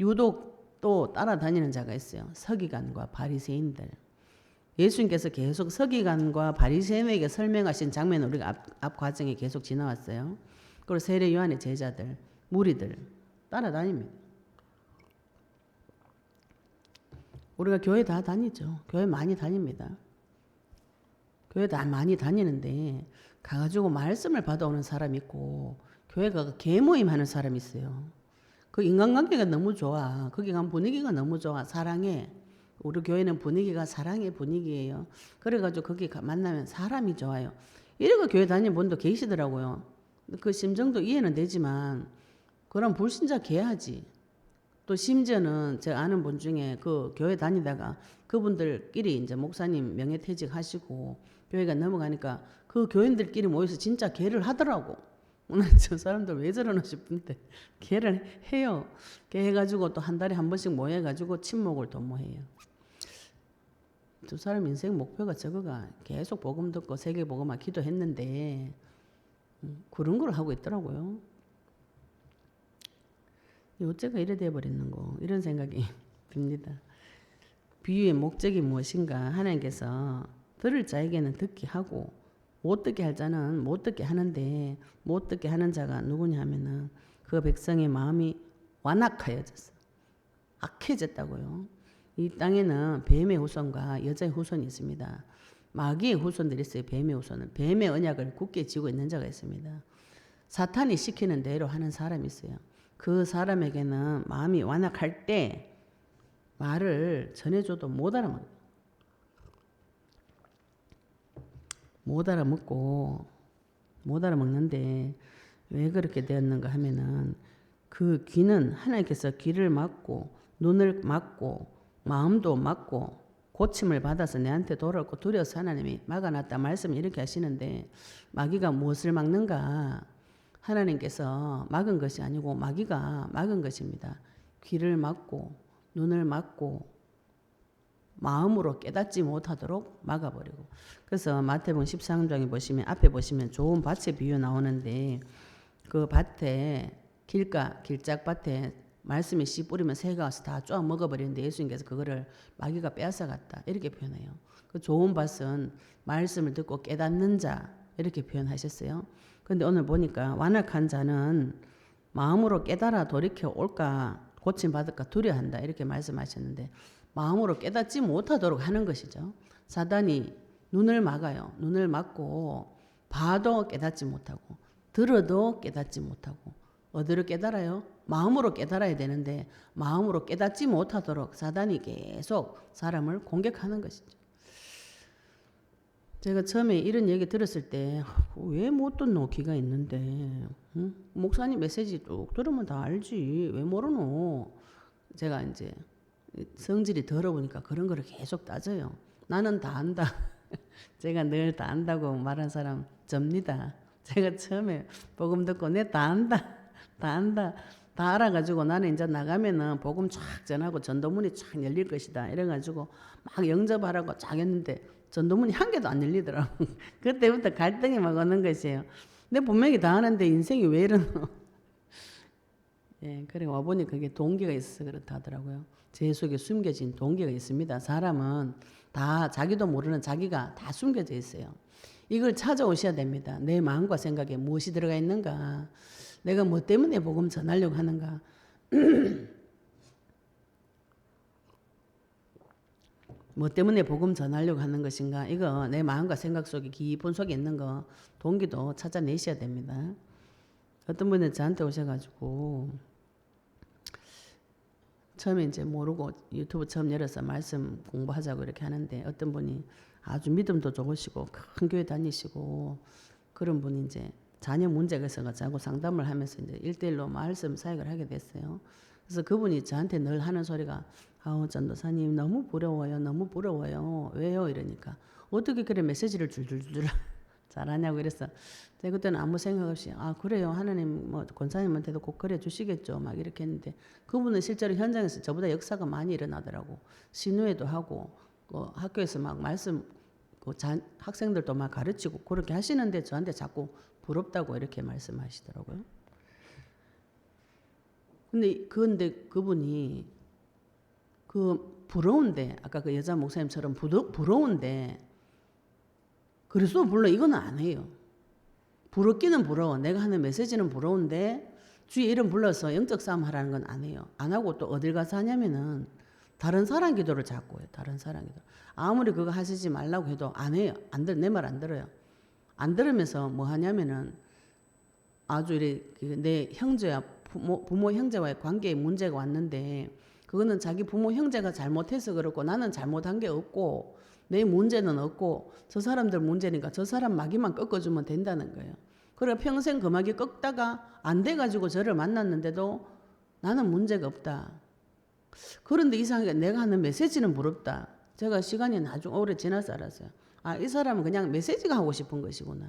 유독 또 따라다니는 자가 있어요. 서기관과 바리새인들. 예수님께서 계속 서기관과 바리새인에게 설명하신 장면을 우리가 앞 과정에 계속 지나왔어요. 그리고 세례 요한의 제자들, 무리들 따라다닙니다. 우리가 교회 다 다니죠. 교회 많이 다닙니다. 교회 다 많이 다니는데 가가지고 말씀을 받아오는 사람이 있고 교회 가서 개모임하는 사람이 있어요. 그 인간관계가 너무 좋아. 거기 가면 분위기가 너무 좋아. 사랑해. 우리 교회는 분위기가 사랑의 분위기예요. 그래가지고 거기 만나면 사람이 좋아요. 이래가 교회 다니는 분도 계시더라고요. 그 심정도 이해는 되지만 그럼 불신자 개하지. 또 심지어는 제가 아는 분 중에 그 교회 다니다가 그분들끼리 이제 목사님 명예퇴직 하시고 교회가 넘어가니까 그 교인들끼리 모여서 진짜 개를 하더라고. 오늘 저 사람들 왜 저러나 싶은데 개를 해요. 개 해가지고 또 한 달에 한 번씩 모여가지고 친목을 도모해요. 두 사람 인생 목표가 저거가 계속 복음 듣고 세계 복음화 기도했는데 그런 걸 하고 있더라고요. 어째가 이래 돼버렸는고 이런 생각이 듭니다. 비유의 목적이 무엇인가 하나님께서 들을 자에게는 듣게 하고 못 듣게 할 자는 못 듣게 하는데 못 듣게 하는 자가 누구냐 하면은 그 백성의 마음이 완악하여졌어. 악해졌다고요. 이 땅에는 뱀의 후손과 여자의 후손이 있습니다. 마귀의 후손들이 있어요. 뱀의 후손은. 뱀의 언약을 굳게 쥐고 있는 자가 있습니다. 사탄이 시키는 대로 하는 사람이 있어요. 그 사람에게는 마음이 완악할 때 말을 전해줘도 못 알아먹어요. 못 알아먹는데 왜 그렇게 되었는가 하면은 그 귀는 하나님께서 귀를 막고 눈을 막고 마음도 막고 고침을 받아서 내한테 돌아오고 두려워서 하나님이 막아놨다 말씀을 이렇게 하시는데 마귀가 무엇을 막는가? 하나님께서 막은 것이 아니고 마귀가 막은 것입니다. 귀를 막고 눈을 막고 마음으로 깨닫지 못하도록 막아버리고. 그래서 마태복음 13장에 보시면 앞에 보시면 좋은 밭의 비유 나오는데 그 밭에 길짝밭에 말씀이 씨 뿌리면 새가 와서 다 쪼아 먹어버리는데 예수님께서 그거를 마귀가 빼앗아갔다 이렇게 표현해요. 그 좋은 밭은 말씀을 듣고 깨닫는 자 이렇게 표현하셨어요. 그런데 오늘 보니까 완악한 자는 마음으로 깨달아 돌이켜 올까 고침받을까 두려워한다 이렇게 말씀하셨는데 마음으로 깨닫지 못하도록 하는 것이죠. 사단이 눈을 막아요. 눈을 막고 봐도 깨닫지 못하고 들어도 깨닫지 못하고 어디로 깨달아요? 마음으로 깨달아야 되는데 마음으로 깨닫지 못하도록 사단이 계속 사람을 공격하는 것이죠. 제가 처음에 이런 얘기 들었을 때 왜 못 듣노 귀가 있는데 응? 목사님 메시지 쭉 들으면 다 알지 왜 모르노. 제가 이제 성질이 더러우니까 그런 거를 계속 따져요. 나는 다 안다. 제가 늘 다 안다고 말한 사람 접니다. 제가 처음에 복음 듣고 내 다 안다. 다 안다. 다 알아가지고 나는 이제 나가면은 복음 쫙 전하고 전도문이 쫙 열릴 것이다. 이래가지고 막 영접하라고 쫙 했는데 전도문이 한 개도 안 열리더라고. 그때부터 갈등이 막 오는 것이에요. 근데 분명히 다 하는데 인생이 왜 이러노. 예, 그래 와보니 그게 동기가 있어서 그렇다 하더라고요. 제 속에 숨겨진 동기가 있습니다. 사람은 다 자기도 모르는 자기가 다 숨겨져 있어요. 이걸 찾아오셔야 됩니다. 내 마음과 생각에 무엇이 들어가 있는가. 내가 뭐 때문에 복음 전하려고 하는가. 뭐 때문에 복음 전하려고 하는 것인가? 이거 내 마음과 생각 속에 깊은 속에 있는 거 동기도 찾아내셔야 됩니다. 어떤 분은 저한테 오셔가지고 처음에 이제 모르고 유튜브 처음 열어서 말씀 공부하자고 이렇게 하는데 어떤 분이 아주 믿음도 좋으시고 큰 교회 다니시고 그런 분이 이제 자녀 문제가 있어가지고 상담을 하면서 이제 1대1로 말씀 사역을 하게 됐어요. 그래서 그분이 저한테 늘 하는 소리가 아우 전도사님 너무 부러워요. 너무 부러워요. 왜요? 이러니까 어떻게 그래 메시지를 줄줄줄 잘하냐고 이래서 제가 그때는 아무 생각 없이 아 그래요. 하나님 뭐 권사님한테도 꼭 그래 주시겠죠. 막 이렇게 했는데 그분은 실제로 현장에서 저보다 역사가 많이 일어나더라고. 신우회도 하고 학교에서 막 말씀 학생들도 막 가르치고 그렇게 하시는데 저한테 자꾸 부럽다고 이렇게 말씀하시더라고요. 근데 그분이 그 부러운데 아까 그 여자 목사님처럼 부러운데 그리스도 불러 이거는 안 해요. 부럽기는 부러워. 내가 하는 메시지는 부러운데 주의 이름 불러서 영적 싸움 하라는 건 안 해요. 안 하고 또 어딜 가서 하냐면은 다른 사람 기도를 자꾸 해요. 다른 사람 기도. 아무리 그거 하시지 말라고 해도 안 해요. 내 말 안 들어요. 안 들으면서 뭐 하냐면은 아주 이렇게 내 형제와 부모 형제와의 관계에 문제가 왔는데 그거는 자기 부모 형제가 잘못해서 그렇고 나는 잘못한 게 없고 내 문제는 없고 저 사람들 문제니까 저 사람 마귀만 꺾어주면 된다는 거예요. 그래 평생 그 마귀 꺾다가 안 돼가지고 저를 만났는데도 나는 문제가 없다. 그런데 이상하게 내가 하는 메시지는 부럽다. 제가 시간이 나중에 오래 지나서 알았어요. 아, 이 사람은 그냥 메시지가 하고 싶은 것이구나.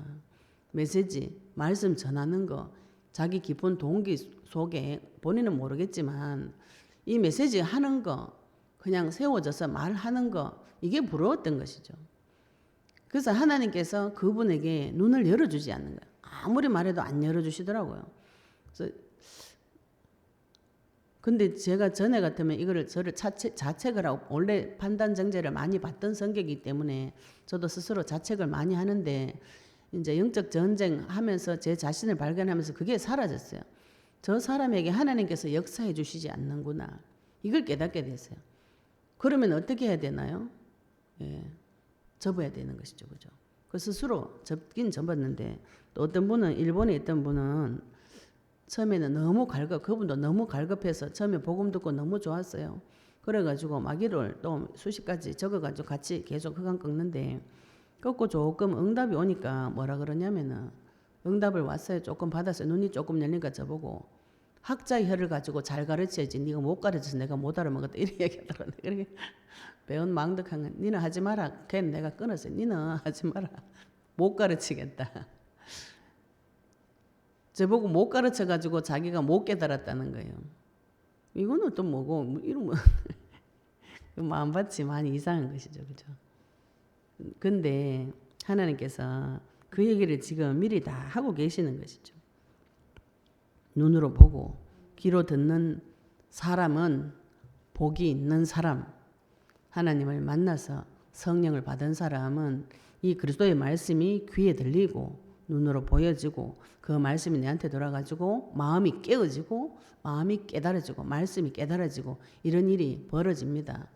메시지, 말씀 전하는 거, 자기 깊은 동기 속에 본인은 모르겠지만 이 메시지 하는 거, 그냥 세워져서 말하는 거, 이게 부러웠던 것이죠. 그래서 하나님께서 그분에게 눈을 열어주지 않는 거예요. 아무리 말해도 안 열어주시더라고요. 그래서 근데 제가 전에 같으면 저를 자책을 하고 원래 판단 정죄를 많이 받던 성격이기 때문에 저도 스스로 자책을 많이 하는데 이제 영적 전쟁 하면서 제 자신을 발견하면서 그게 사라졌어요. 저 사람에게 하나님께서 역사해 주시지 않는구나. 이걸 깨닫게 됐어요. 그러면 어떻게 해야 되나요? 예, 접어야 되는 것이죠. 그죠? 그 스스로 접긴 접었는데 또 어떤 분은 일본에 있던 분은 처음에는 그분도 너무 갈급해서 처음에 복음 듣고 너무 좋았어요. 그래가지고 마귀를 또 수십 가지 적어가지고 같이 계속 흑암 꺾는데 꺾고 조금 응답이 오니까 뭐라 그러냐면은 응답을 왔어요. 조금 받았어요. 눈이 조금 열리니까 저보고 학자의 혀를 가지고 잘 가르쳐야지 네가 못 가르쳐서 내가 못 알아먹었다 이렇게 얘기하더라고요. 그렇게 배운 망덕한 건 니는 하지 마라. 걔는 내가 끊었어요. 니는 하지 마라. 못 가르치겠다. 저보고 못 가르쳐가지고 자기가 못 깨달았다는 거예요. 이거는 또 뭐고 이러면 마음밭이 많이 이상한 것이죠. 그죠? 근데 하나님께서 그 얘기를 지금 미리 다 하고 계시는 것이죠. 눈으로 보고 귀로 듣는 사람은 복이 있는 사람, 하나님을 만나서 성령을 받은 사람은 이 그리스도의 말씀이 귀에 들리고 눈으로 보여지고 그 말씀이 내한테 돌아가지고 마음이 깨어지고 마음이 깨달아지고 말씀이 깨달아지고 이런 일이 벌어집니다.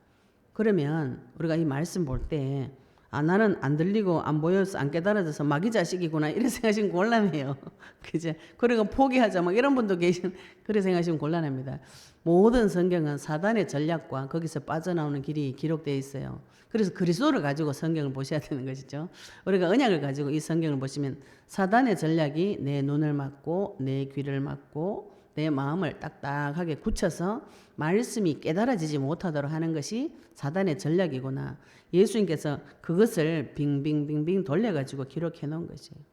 그러면 우리가 이 말씀 볼 때 아, 나는 안 들리고 안 보여서 안 깨달아져서 마귀 자식이구나 이런 생각하시면 곤란해요. 그죠? 그리고 포기하자 막 이런 분도 그래 생각하시면 곤란합니다. 모든 성경은 사단의 전략과 거기서 빠져나오는 길이 기록되어 있어요. 그래서 그리스도를 가지고 성경을 보셔야 되는 것이죠. 우리가 언약을 가지고 이 성경을 보시면 사단의 전략이 내 눈을 막고 내 귀를 막고 내 마음을 딱딱하게 굳혀서 말씀이 깨달아지지 못하도록 하는 것이 사단의 전략이구나. 예수님께서 그것을 빙빙빙빙 돌려가지고 기록해 놓은 것이에요.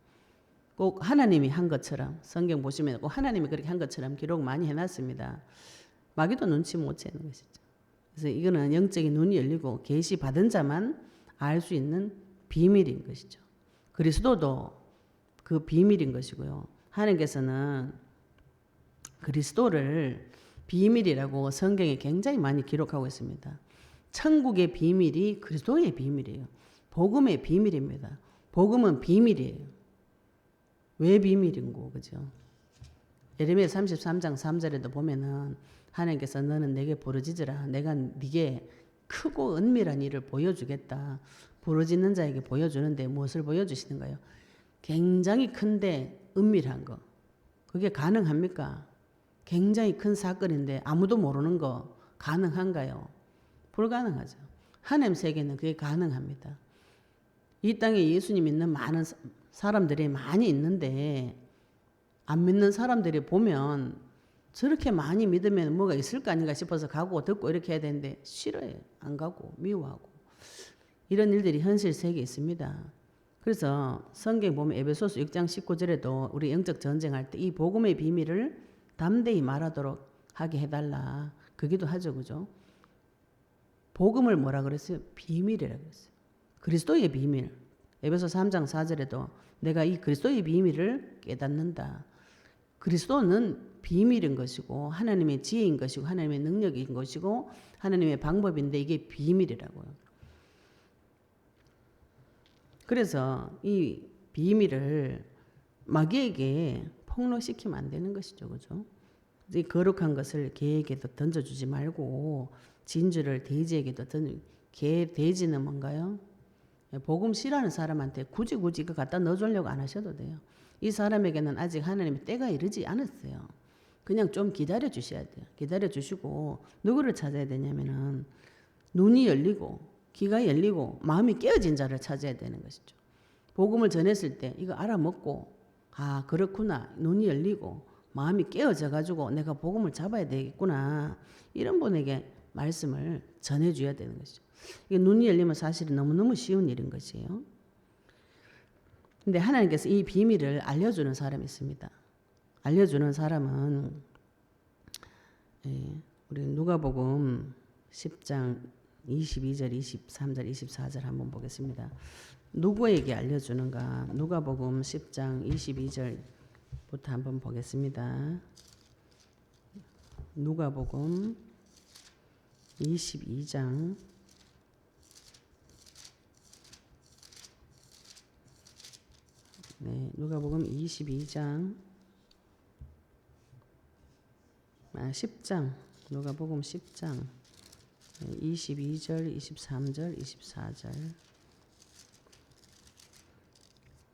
꼭 하나님이 한 것처럼 성경 보시면 꼭 하나님이 그렇게 한 것처럼 기록 많이 해놨습니다. 마귀도 눈치 못 채는 것이죠. 그래서 이거는 영적인 눈이 열리고 계시 받은 자만 알 수 있는 비밀인 것이죠. 그리스도도 그 비밀인 것이고요. 하나님께서는 그리스도를 비밀이라고 성경에 굉장히 많이 기록하고 있습니다. 천국의 비밀이 그리스도의 비밀이에요. 복음의 비밀입니다. 복음은 비밀이에요. 왜 비밀인고, 그죠? 예레미야 33장 3절에도 보면은 하나님께서 너는 내게 부르짖으라. 내가 네게 크고 은밀한 일을 보여주겠다. 부르짖는 자에게 보여주는데 무엇을 보여주시는가요? 굉장히 큰데 은밀한 거. 그게 가능합니까? 굉장히 큰 사건인데 아무도 모르는 거 가능한가요? 불가능하죠. 하나님 세계는 그게 가능합니다. 이 땅에 예수님 믿는 많은 사람들이 많이 있는데 안 믿는 사람들이 보면 저렇게 많이 믿으면 뭐가 있을 거 아닌가 싶어서 가고 듣고 이렇게 해야 되는데 싫어해요. 안 가고 미워하고. 이런 일들이 현실 세계에 있습니다. 그래서 성경 보면 에베소서 6장 19절에도 우리 영적 전쟁할 때 이 복음의 비밀을 담대히 말하도록 하게 해달라. 그 기도하죠. 그죠? 복음을 뭐라 그랬어요? 비밀이라고 그랬어요. 그리스도의 비밀. 에베소 3장 4절에도 내가 이 그리스도의 비밀을 깨닫는다. 그리스도는 비밀인 것이고 하나님의 지혜인 것이고 하나님의 능력인 것이고 하나님의 방법인데 이게 비밀이라고요. 그래서 이 비밀을 마귀에게 폭로시키면 안 되는 것이죠. 그죠? 이 거룩한 것을 개에게도 던져주지 말고 진주를 돼지에게도 돼지는 뭔가요? 복음 싫어하는 사람한테 굳이 이거 갖다 넣어주려고 안 하셔도 돼요. 이 사람에게는 아직 하나님의 때가 이르지 않았어요. 그냥 좀 기다려 주셔야 돼요. 기다려 주시고 누구를 찾아야 되냐면은 눈이 열리고 귀가 열리고 마음이 깨어진 자를 찾아야 되는 것이죠. 복음을 전했을 때 이거 알아먹고 아 그렇구나 눈이 열리고 마음이 깨어져 가지고 내가 복음을 잡아야 되겠구나 이런 분에게 말씀을 전해줘야 되는 것이죠. 이게 눈이 열리면 사실은 너무너무 쉬운 일인 것이에요. 근데 하나님께서 이 비밀을 알려주는 사람이 있습니다. 알려주는 사람은 우리 누가복음 10장 22절, 23절, 24절 한번 보겠습니다. 누구에게 알려주는가? 누가복음 10장 22절부터 한번 보겠습니다. 누가복음 22장 누가복음 22장 10장 누가복음 10장 22절, 23절, 24절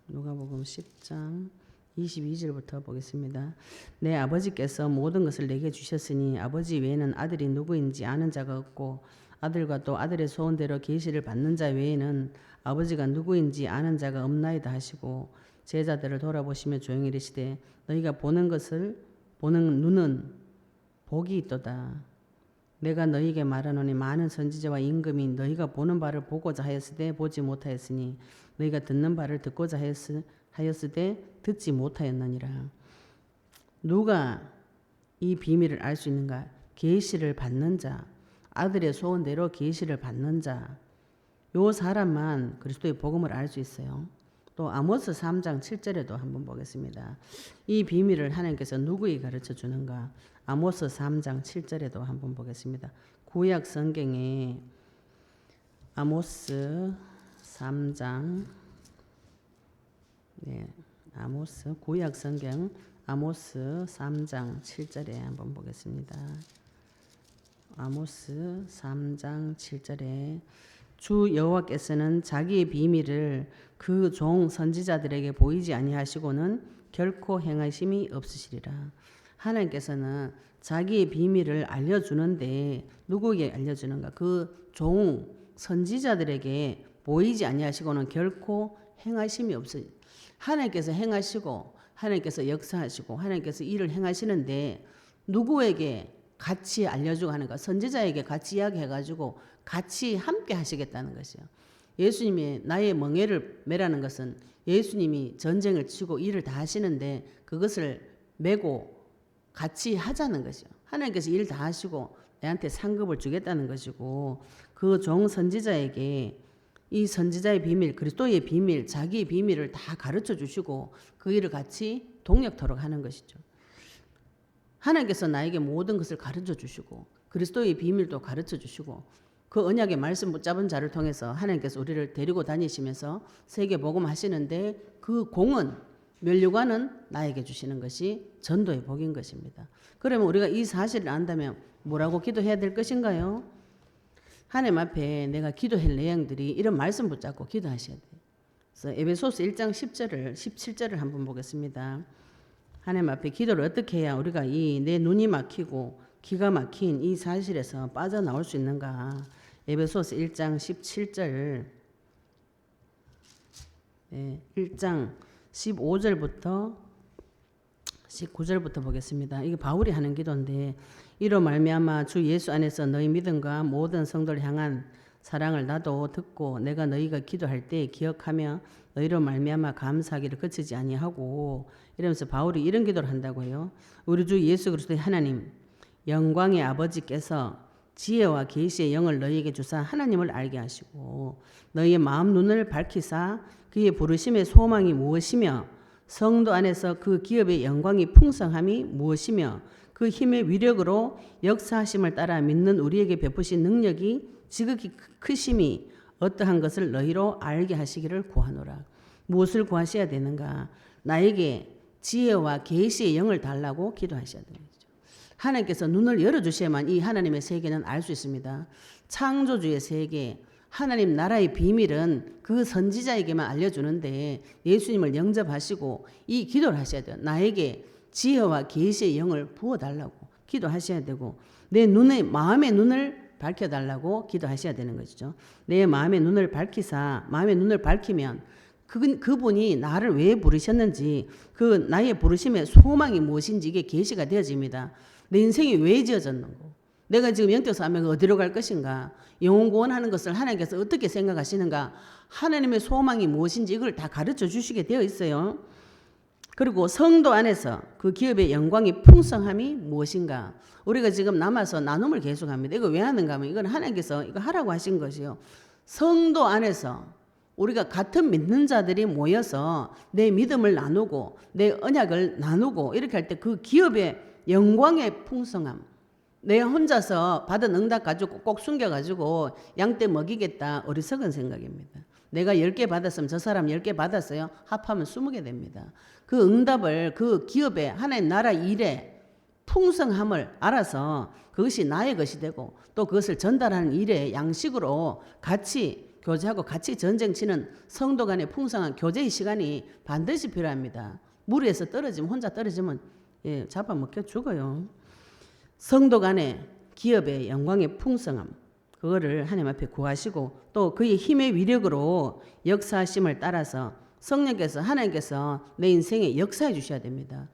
누가복음 10장 22절부터 보겠습니다. 내 아버지께서 모든 것을 내게 주셨으니 아버지 외에는 아들이 누구인지 아는 자가 없고 아들과 또 아들의 소원대로 계시를 받는 자 외에는 아버지가 누구인지 아는 자가 없나이다 하시고 제자들을 돌아보시며 조용히 이르시되 너희가 보는 눈은 복이 있도다. 내가 너희에게 말하노니 많은 선지자와 임금이 너희가 보는 바를 보고자 하였으되 보지 못하였으니 너희가 듣는 바를 듣고자 하였으되 듣지 못하였느니라. 누가 이 비밀을 알 수 있는가? 계시를 받는 자, 아들의 소원대로 계시를 받는 자, 요 사람만 그리스도의 복음을 알 수 있어요. 또 아모스 3장 7절에도 한번 보겠습니다. 이 비밀을 하나님께서 누구에게 가르쳐 주는가? 아모스 3장 7절에도 한번 보겠습니다. 구약 성경에 아모스 3장 아모스 구약 성경 아모스 3장 7절에 한번 보겠습니다. 아모스 3장 7절에 주 여호와께서는 자기의 비밀을 그 종 선지자들에게 보이지 아니하시고는 결코 행하심이 없으시리라. 하나님께서는 자기의 비밀을 알려주는데 누구에게 알려주는가? 그 종 선지자들에게 보이지 아니하시고는 결코 행하심이 없으시리라. 하나님께서 행하시고 하나님께서 역사하시고 하나님께서 일을 행하시는데 누구에게 같이 알려주고 하는가? 선지자에게 같이 이야기해가지고 같이 함께 하시겠다는 것이요. 예수님이 나의 멍에를 매라는 것은 예수님이 전쟁을 치고 일을 다 하시는데 그것을 메고 같이 하자는 것이요. 하나님께서 일 다 하시고 내한테 상급을 주겠다는 것이고 그 종 선지자에게 이 선지자의 비밀, 그리스도의 비밀, 자기의 비밀을 다 가르쳐 주시고 그 일을 같이 동력토록 하는 것이죠. 하나님께서 나에게 모든 것을 가르쳐 주시고 그리스도의 비밀도 가르쳐 주시고 그 언약의 말씀 붙잡은 자를 통해서 하나님께서 우리를 데리고 다니시면서 세계 복음 하시는데 그 공은 면류관은 나에게 주시는 것이 전도의 복인 것입니다. 그러면 우리가 이 사실을 안다면 뭐라고 기도해야 될 것인가요? 하나님 앞에 내가 기도할 내용들이 이런 말씀 붙잡고 기도하셔야 돼요. 그래서 에베소서 1장 10절을 17절을 한번 보겠습니다. 하나님 앞에 기도를 어떻게 해야 우리가 이 내 눈이 막히고 기가 막힌 이 사실에서 빠져나올 수 있는가? 에베소서 1장 17절 1장 15절부터 19절부터 보겠습니다. 이게 바울이 하는 기도인데 이로 말미암아 주 예수 안에서 너희 믿음과 모든 성도를 향한 사랑을 나도 듣고 내가 너희가 기도할 때 기억하며 너희로 말미암아 감사하기를 그치지 아니하고 이러면서 바울이 이런 기도를 한다고요. 우리 주 예수 그리스도의 하나님 영광의 아버지께서 지혜와 계시의 영을 너희에게 주사 하나님을 알게 하시고 너희의 마음 눈을 밝히사 그의 부르심의 소망이 무엇이며 성도 안에서 그 기업의 영광이 풍성함이 무엇이며 그 힘의 위력으로 역사하심을 따라 믿는 우리에게 베푸신 능력이 지극히 크심이 어떠한 것을 너희로 알게 하시기를 구하노라. 무엇을 구하셔야 되는가? 나에게 지혜와 계시의 영을 달라고 기도하셔야 되는 거죠. 하나님께서 눈을 열어주셔야만 이 하나님의 세계는 알 수 있습니다. 창조주의 세계, 하나님 나라의 비밀은 그 선지자에게만 알려주는데 예수님을 영접하시고 이 기도를 하셔야 돼요. 나에게 지혜와 계시의 영을 부어달라고 기도하셔야 되고 내 눈에 마음의 눈을 밝혀달라고 기도하셔야 되는 것이죠. 내 마음의 눈을 밝히사 마음의 눈을 밝히면 그분이 나를 왜 부르셨는지 그 나의 부르심의 소망이 무엇인지 이게 계시가 되어집니다. 내 인생이 왜 지어졌는고 내가 지금 영적 사명이 어디로 갈 것인가 영혼 구원하는 것을 하나님께서 어떻게 생각하시는가 하나님의 소망이 무엇인지 이걸 다 가르쳐 주시게 되어 있어요. 그리고 성도 안에서 그 기업의 영광이 풍성함이 무엇인가 우리가 지금 남아서 나눔을 계속합니다. 이거 왜 하는가 하면 이건 하나님께서 이거 하라고 하신 것이요. 성도 안에서 우리가 같은 믿는 자들이 모여서 내 믿음을 나누고 내 언약을 나누고 이렇게 할 때 그 기업의 영광의 풍성함 내가 혼자서 받은 응답 가지고 꼭 숨겨가지고 양떼 먹이겠다 어리석은 생각입니다. 내가 10개 받았으면 저 사람 10개 받았어요. 합하면 20개 됩니다. 그 응답을 그 기업의 하나님 나라 일의 풍성함을 알아서 그것이 나의 것이 되고 또 그것을 전달하는 일의 양식으로 같이 교제하고 같이 전쟁 치는 성도 간의 풍성한 교제의 시간이 반드시 필요합니다. 물 위에서 떨어지면 혼자 떨어지면 잡아먹혀 죽어요. 성도 간의 기업의 영광의 풍성함 그거를 하나님 앞에 구하시고 또 그의 힘의 위력으로 역사하심을 따라서 성령께서 하나님께서 내 인생에 역사해 주셔야 됩니다.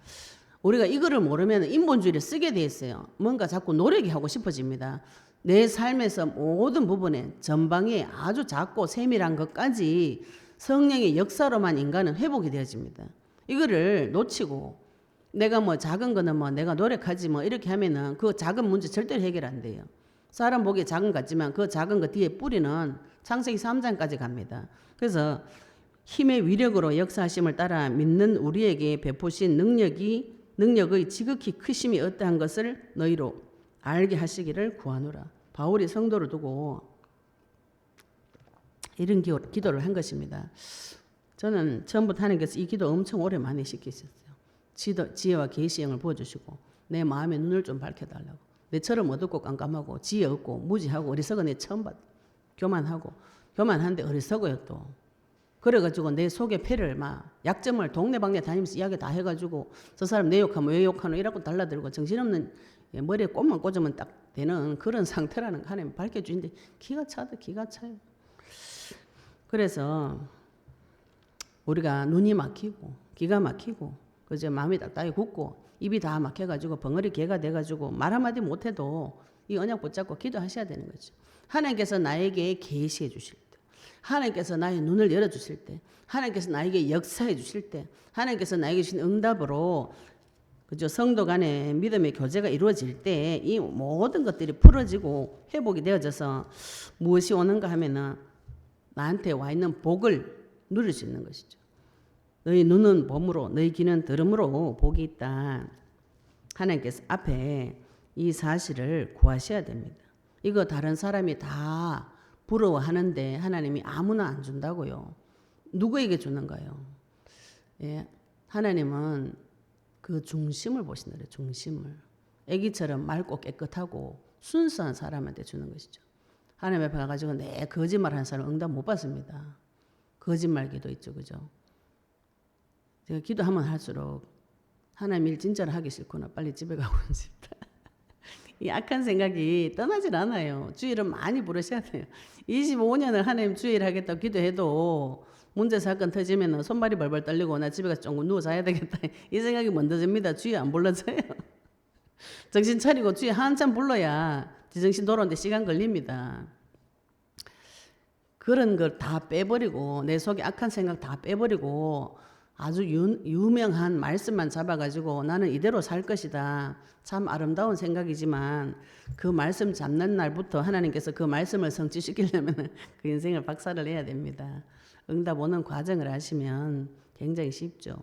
우리가 이거를 모르면 인본주의를 쓰게 돼 있어요. 뭔가 자꾸 노력이 하고 싶어집니다. 내 삶에서 모든 부분에 전방에 아주 작고 세밀한 것까지 성령의 역사로만 인간은 회복이 되어집니다. 이거를 놓치고 내가 뭐 작은 거는 뭐 내가 노력하지 뭐 이렇게 하면은 그 작은 문제 절대로 해결 안 돼요. 사람 보기에 작은 것 같지만 그 작은 것 뒤에 뿌리는 창세기 3장까지 갑니다. 그래서 힘의 위력으로 역사하심을 따라 믿는 우리에게 베푸신 능력의 지극히 크심이 어떠한 것을 너희로 알게 하시기를 구하노라. 바울이 성도를 두고 이런 기도를 한 것입니다. 저는 처음부터 하나님께서 이 기도 엄청 오래 많이 시키셨어요. 지혜와 계시의 영을 부어주시고 내 마음의 눈을 좀 밝혀달라고. 내처럼 어둡고 깜깜하고 지혜 없고 무지하고 어리석은 애 처음 봤. 교만하는데 어리석어요 또. 그래가지고 내 속에 패를 막 약점을 동네방네 다니면서 이야기 다 해가지고 저 사람 내 욕하면 왜 욕하노 이라고 달라들고 정신없는 머리에 꽃만 꽂으면 딱 되는 그런 상태라는 거 하나님 밝혀주는데 기가 차요. 그래서 우리가 눈이 막히고 기가 막히고 그저 마음이 딱딱히 굳고 입이 다 막혀가지고 벙어리 개가 돼가지고 말 한마디 못해도 이 언약 붙잡고 기도하셔야 되는 거죠. 하나님께서 나에게 계시해 주실 때 하나님께서 나의 눈을 열어주실 때 하나님께서 나에게 역사해 주실 때 하나님께서 나에게 주신 응답으로 그죠 성도 간의 믿음의 교제가 이루어질 때 이 모든 것들이 풀어지고 회복이 되어져서 무엇이 오는가 하면은 나한테 와 있는 복을 누릴 수 있는 것이죠. 너희 눈은 봄으로 너희 귀는 들음으로 복이 있다. 하나님께서 앞에 이 사실을 구하셔야 됩니다. 이거 다른 사람이 다 부러워하는데 하나님이 아무나 안 준다고요. 누구에게 주는가요? 예, 하나님은 그 중심을 보신다래요. 중심을. 애기처럼 맑고 깨끗하고 순수한 사람한테 주는 것이죠. 하나님 앞에 가가지고 내 거짓말하는 사람 응답 못 받습니다. 거짓말 기도 있죠, 그죠? 제가 기도하면 할수록 하나님 일 진짜로 하기 싫구나. 빨리 집에 가고 싶다. 이 악한 생각이 떠나질 않아요. 주일은 많이 부르셔야 돼요. 25년을 하나님 주일 하겠다고 기도해도 문제 사건 터지면 손발이 벌벌 떨리고 나 집에 가서 조금 누워 자야 되겠다. 이 생각이 먼저 듭니다. 주일 안 불러져요. 정신 차리고 주일 한참 불러야 지정신 돌아오는데 시간 걸립니다. 그런 걸 다 빼버리고 내 속에 악한 생각 다 빼버리고 아주 유명한 말씀만 잡아가지고 나는 이대로 살 것이다. 참 아름다운 생각이지만 그 말씀 잡는 날부터 하나님께서 그 말씀을 성취시키려면 그 인생을 박살을 내야 됩니다. 응답 오는 과정을 하시면 굉장히 쉽죠.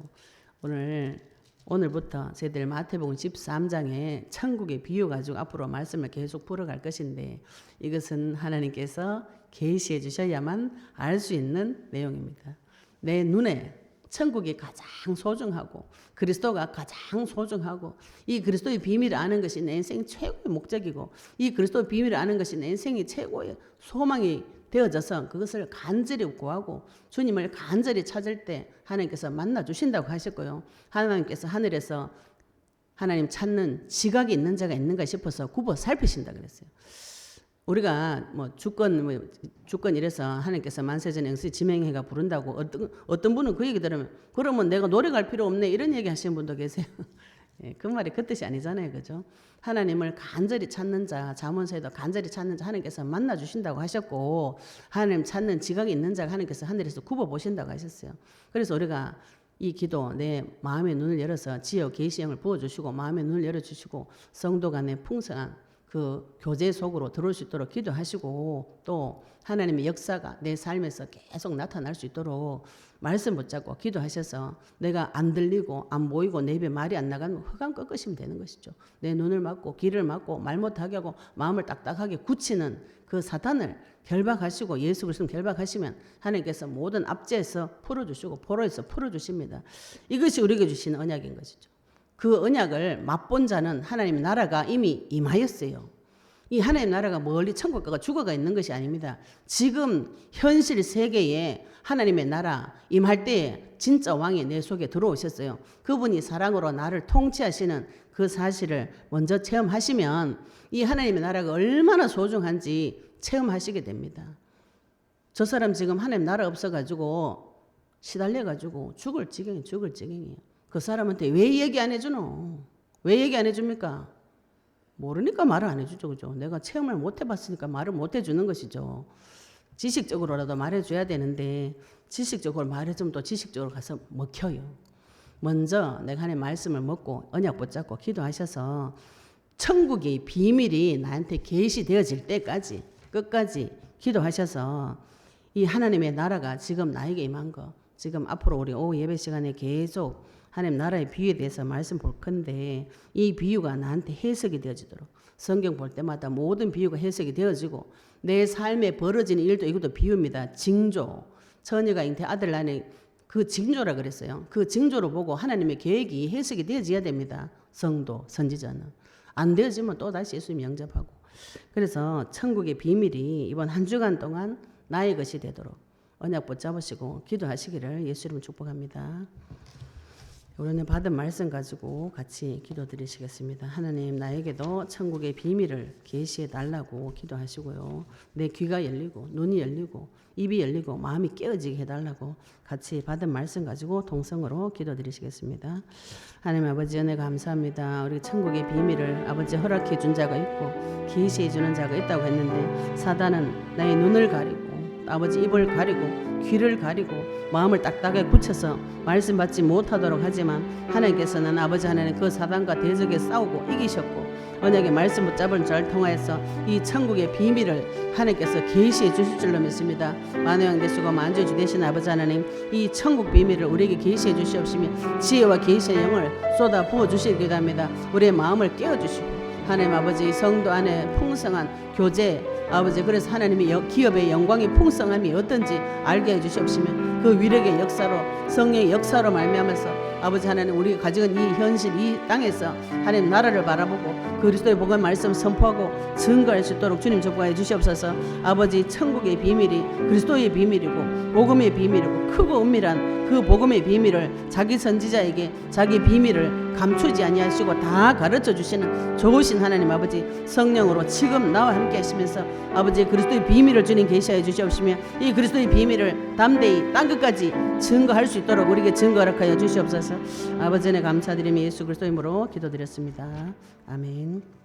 오늘부터 저희들 마태복음 13장에 천국의 비유 가지고 앞으로 말씀을 계속 풀어갈 것인데 이것은 하나님께서 계시해 주셔야만 알 수 있는 내용입니다. 내 눈에 천국이 가장 소중하고 그리스도가 가장 소중하고 이 그리스도의 비밀을 아는 것이 내 인생 최고의 목적이고 이 그리스도의 비밀을 아는 것이 내 인생의 최고의 소망이 되어져서 그것을 간절히 구하고 주님을 간절히 찾을 때 하나님께서 만나 주신다고 하셨고요. 하나님께서 하늘에서 하나님 찾는 지각이 있는 자가 있는가 싶어서 굽어 살피신다 그랬어요. 우리가 주권 이래서 하나님께서 만세전 영시 지명해가 부른다고 어떤 분은 그 얘기 들으면 그러면 내가 노래 갈 필요 없네 이런 얘기 하시는 분도 계세요. 예, 그 말이 그 뜻이 아니잖아요. 그죠? 하나님을 간절히 찾는 자, 잠언서에도 간절히 찾는 자 하나님께서 만나 주신다고 하셨고 하나님 찾는 지각이 있는 자가 하나님께서 하늘에서 굽어 보신다고 하셨어요. 그래서 우리가 이 기도 내 마음의 눈을 열어서 지어 계시형을 부어주시고 마음의 눈을 열어주시고 성도 간의 풍성한 그 교제 속으로 들어올 수 있도록 기도하시고 또 하나님의 역사가 내 삶에서 계속 나타날 수 있도록 말씀 붙잡고 기도하셔서 내가 안 들리고 안 보이고 내 입에 말이 안 나가면 흑암 꺾으시면 되는 것이죠. 내 눈을 막고 귀를 막고 말 못하게 하고 마음을 딱딱하게 굳히는 그 사탄을 결박하시고 예수 그리스도 결박하시면 하나님께서 모든 압제에서 풀어주시고 포로에서 풀어주십니다. 이것이 우리에게 주시는 언약인 것이죠. 그 언약을 맛본 자는 하나님의 나라가 이미 임하였어요. 이 하나님의 나라가 멀리 천국가가 죽어가 있는 것이 아닙니다. 지금 현실 세계에 하나님의 나라 임할 때에 진짜 왕이 내 속에 들어오셨어요. 그분이 사랑으로 나를 통치하시는 그 사실을 먼저 체험하시면 이 하나님의 나라가 얼마나 소중한지 체험하시게 됩니다. 저 사람 지금 하나님 나라 없어가지고 시달려가지고 죽을 지경이에요. 그 사람한테 왜 얘기 안 해주노? 왜 얘기 안 해줍니까? 모르니까 말을 안 해주죠. 그죠? 내가 체험을 못 해봤으니까 말을 못 해주는 것이죠. 지식적으로라도 말해줘야 되는데 지식적으로 말해주면 또 지식적으로 가서 먹혀요. 먼저 내가 하나님의 말씀을 먹고 언약 붙잡고 기도하셔서 천국의 비밀이 나한테 계시되어질 때까지 끝까지 기도하셔서 이 하나님의 나라가 지금 나에게 임한 거 지금 앞으로 우리 오후 예배 시간에 계속 하나님 나라의 비유에 대해서 말씀 볼 건데 이 비유가 나한테 해석이 되어지도록 성경 볼 때마다 모든 비유가 해석이 되어지고 내 삶에 벌어지는 일도 이것도 비유입니다. 징조 처녀가 잉태 아들 낳는 그 징조라 그랬어요. 그 징조로 보고 하나님의 계획이 해석이 되어져야 됩니다. 성도 선지자는 안 되어지면 또 다시 예수님 영접하고 그래서 천국의 비밀이 이번 한 주간 동안 나의 것이 되도록 언약 붙잡으시고 기도하시기를 예수 이름으로 축복합니다. 오늘 받은 말씀 가지고 같이 기도드리시겠습니다. 하나님 나에게도 천국의 비밀을 계시해 달라고 기도하시고요. 내 귀가 열리고 눈이 열리고 입이 열리고 마음이 깨어지게 해달라고 같이 받은 말씀 가지고 동성으로 기도드리시겠습니다. 하나님 아버지 은혜 감사합니다. 우리 천국의 비밀을 아버지 허락해 준 자가 있고 계시해 주는 자가 있다고 했는데 사단은 나의 눈을 가리고 아버지 입을 가리고 귀를 가리고 마음을 딱딱하게 굳혀서 말씀 받지 못하도록 하지만 하나님께서는 아버지 하나님 그 사단과 대적에 싸우고 이기셨고 언약의 말씀 붙잡은 자를 통하여서 이 천국의 비밀을 하나님께서 계시해 주실 줄로 믿습니다. 만왕 되시고 만주주 되신 아버지 하나님 이 천국 비밀을 우리에게 계시해 주시옵시며 지혜와 계시의 영을 쏟아 부어 주시기 바랍니다. 우리의 마음을 깨워주시고 하나님 아버지 성도 안에 풍성한 교제 아버지 그래서 하나님의 기업의 영광이 풍성함이 어떤지 알게 해주시옵시며 그 위력의 역사로 성령의 역사로 말미암아서 아버지 하나님 우리가 가지는 이 현실 이 땅에서 하나님 나라를 바라보고 그리스도의 복음의 말씀 선포하고 증거할 수 있도록 주님 축복해 주시옵소서. 아버지 천국의 비밀이 그리스도의 비밀이고 복음의 비밀이고 크고 은밀한 그 복음의 비밀을 자기 선지자에게 자기 비밀을 감추지 아니하시고 다 가르쳐 주시는 좋으신 하나님 아버지 성령으로 지금 나와 함께 하시면서 아버지 그리스도의 비밀을 주님 계시하여 주시옵시며 이 그리스도의 비밀을 담대히 땅끝까지 증거할 수 있도록 우리에게 증거 허락하여 주시옵소서. 아버지 네 감사드리며 예수 그리스도 이름으로 기도드렸습니다. 아멘.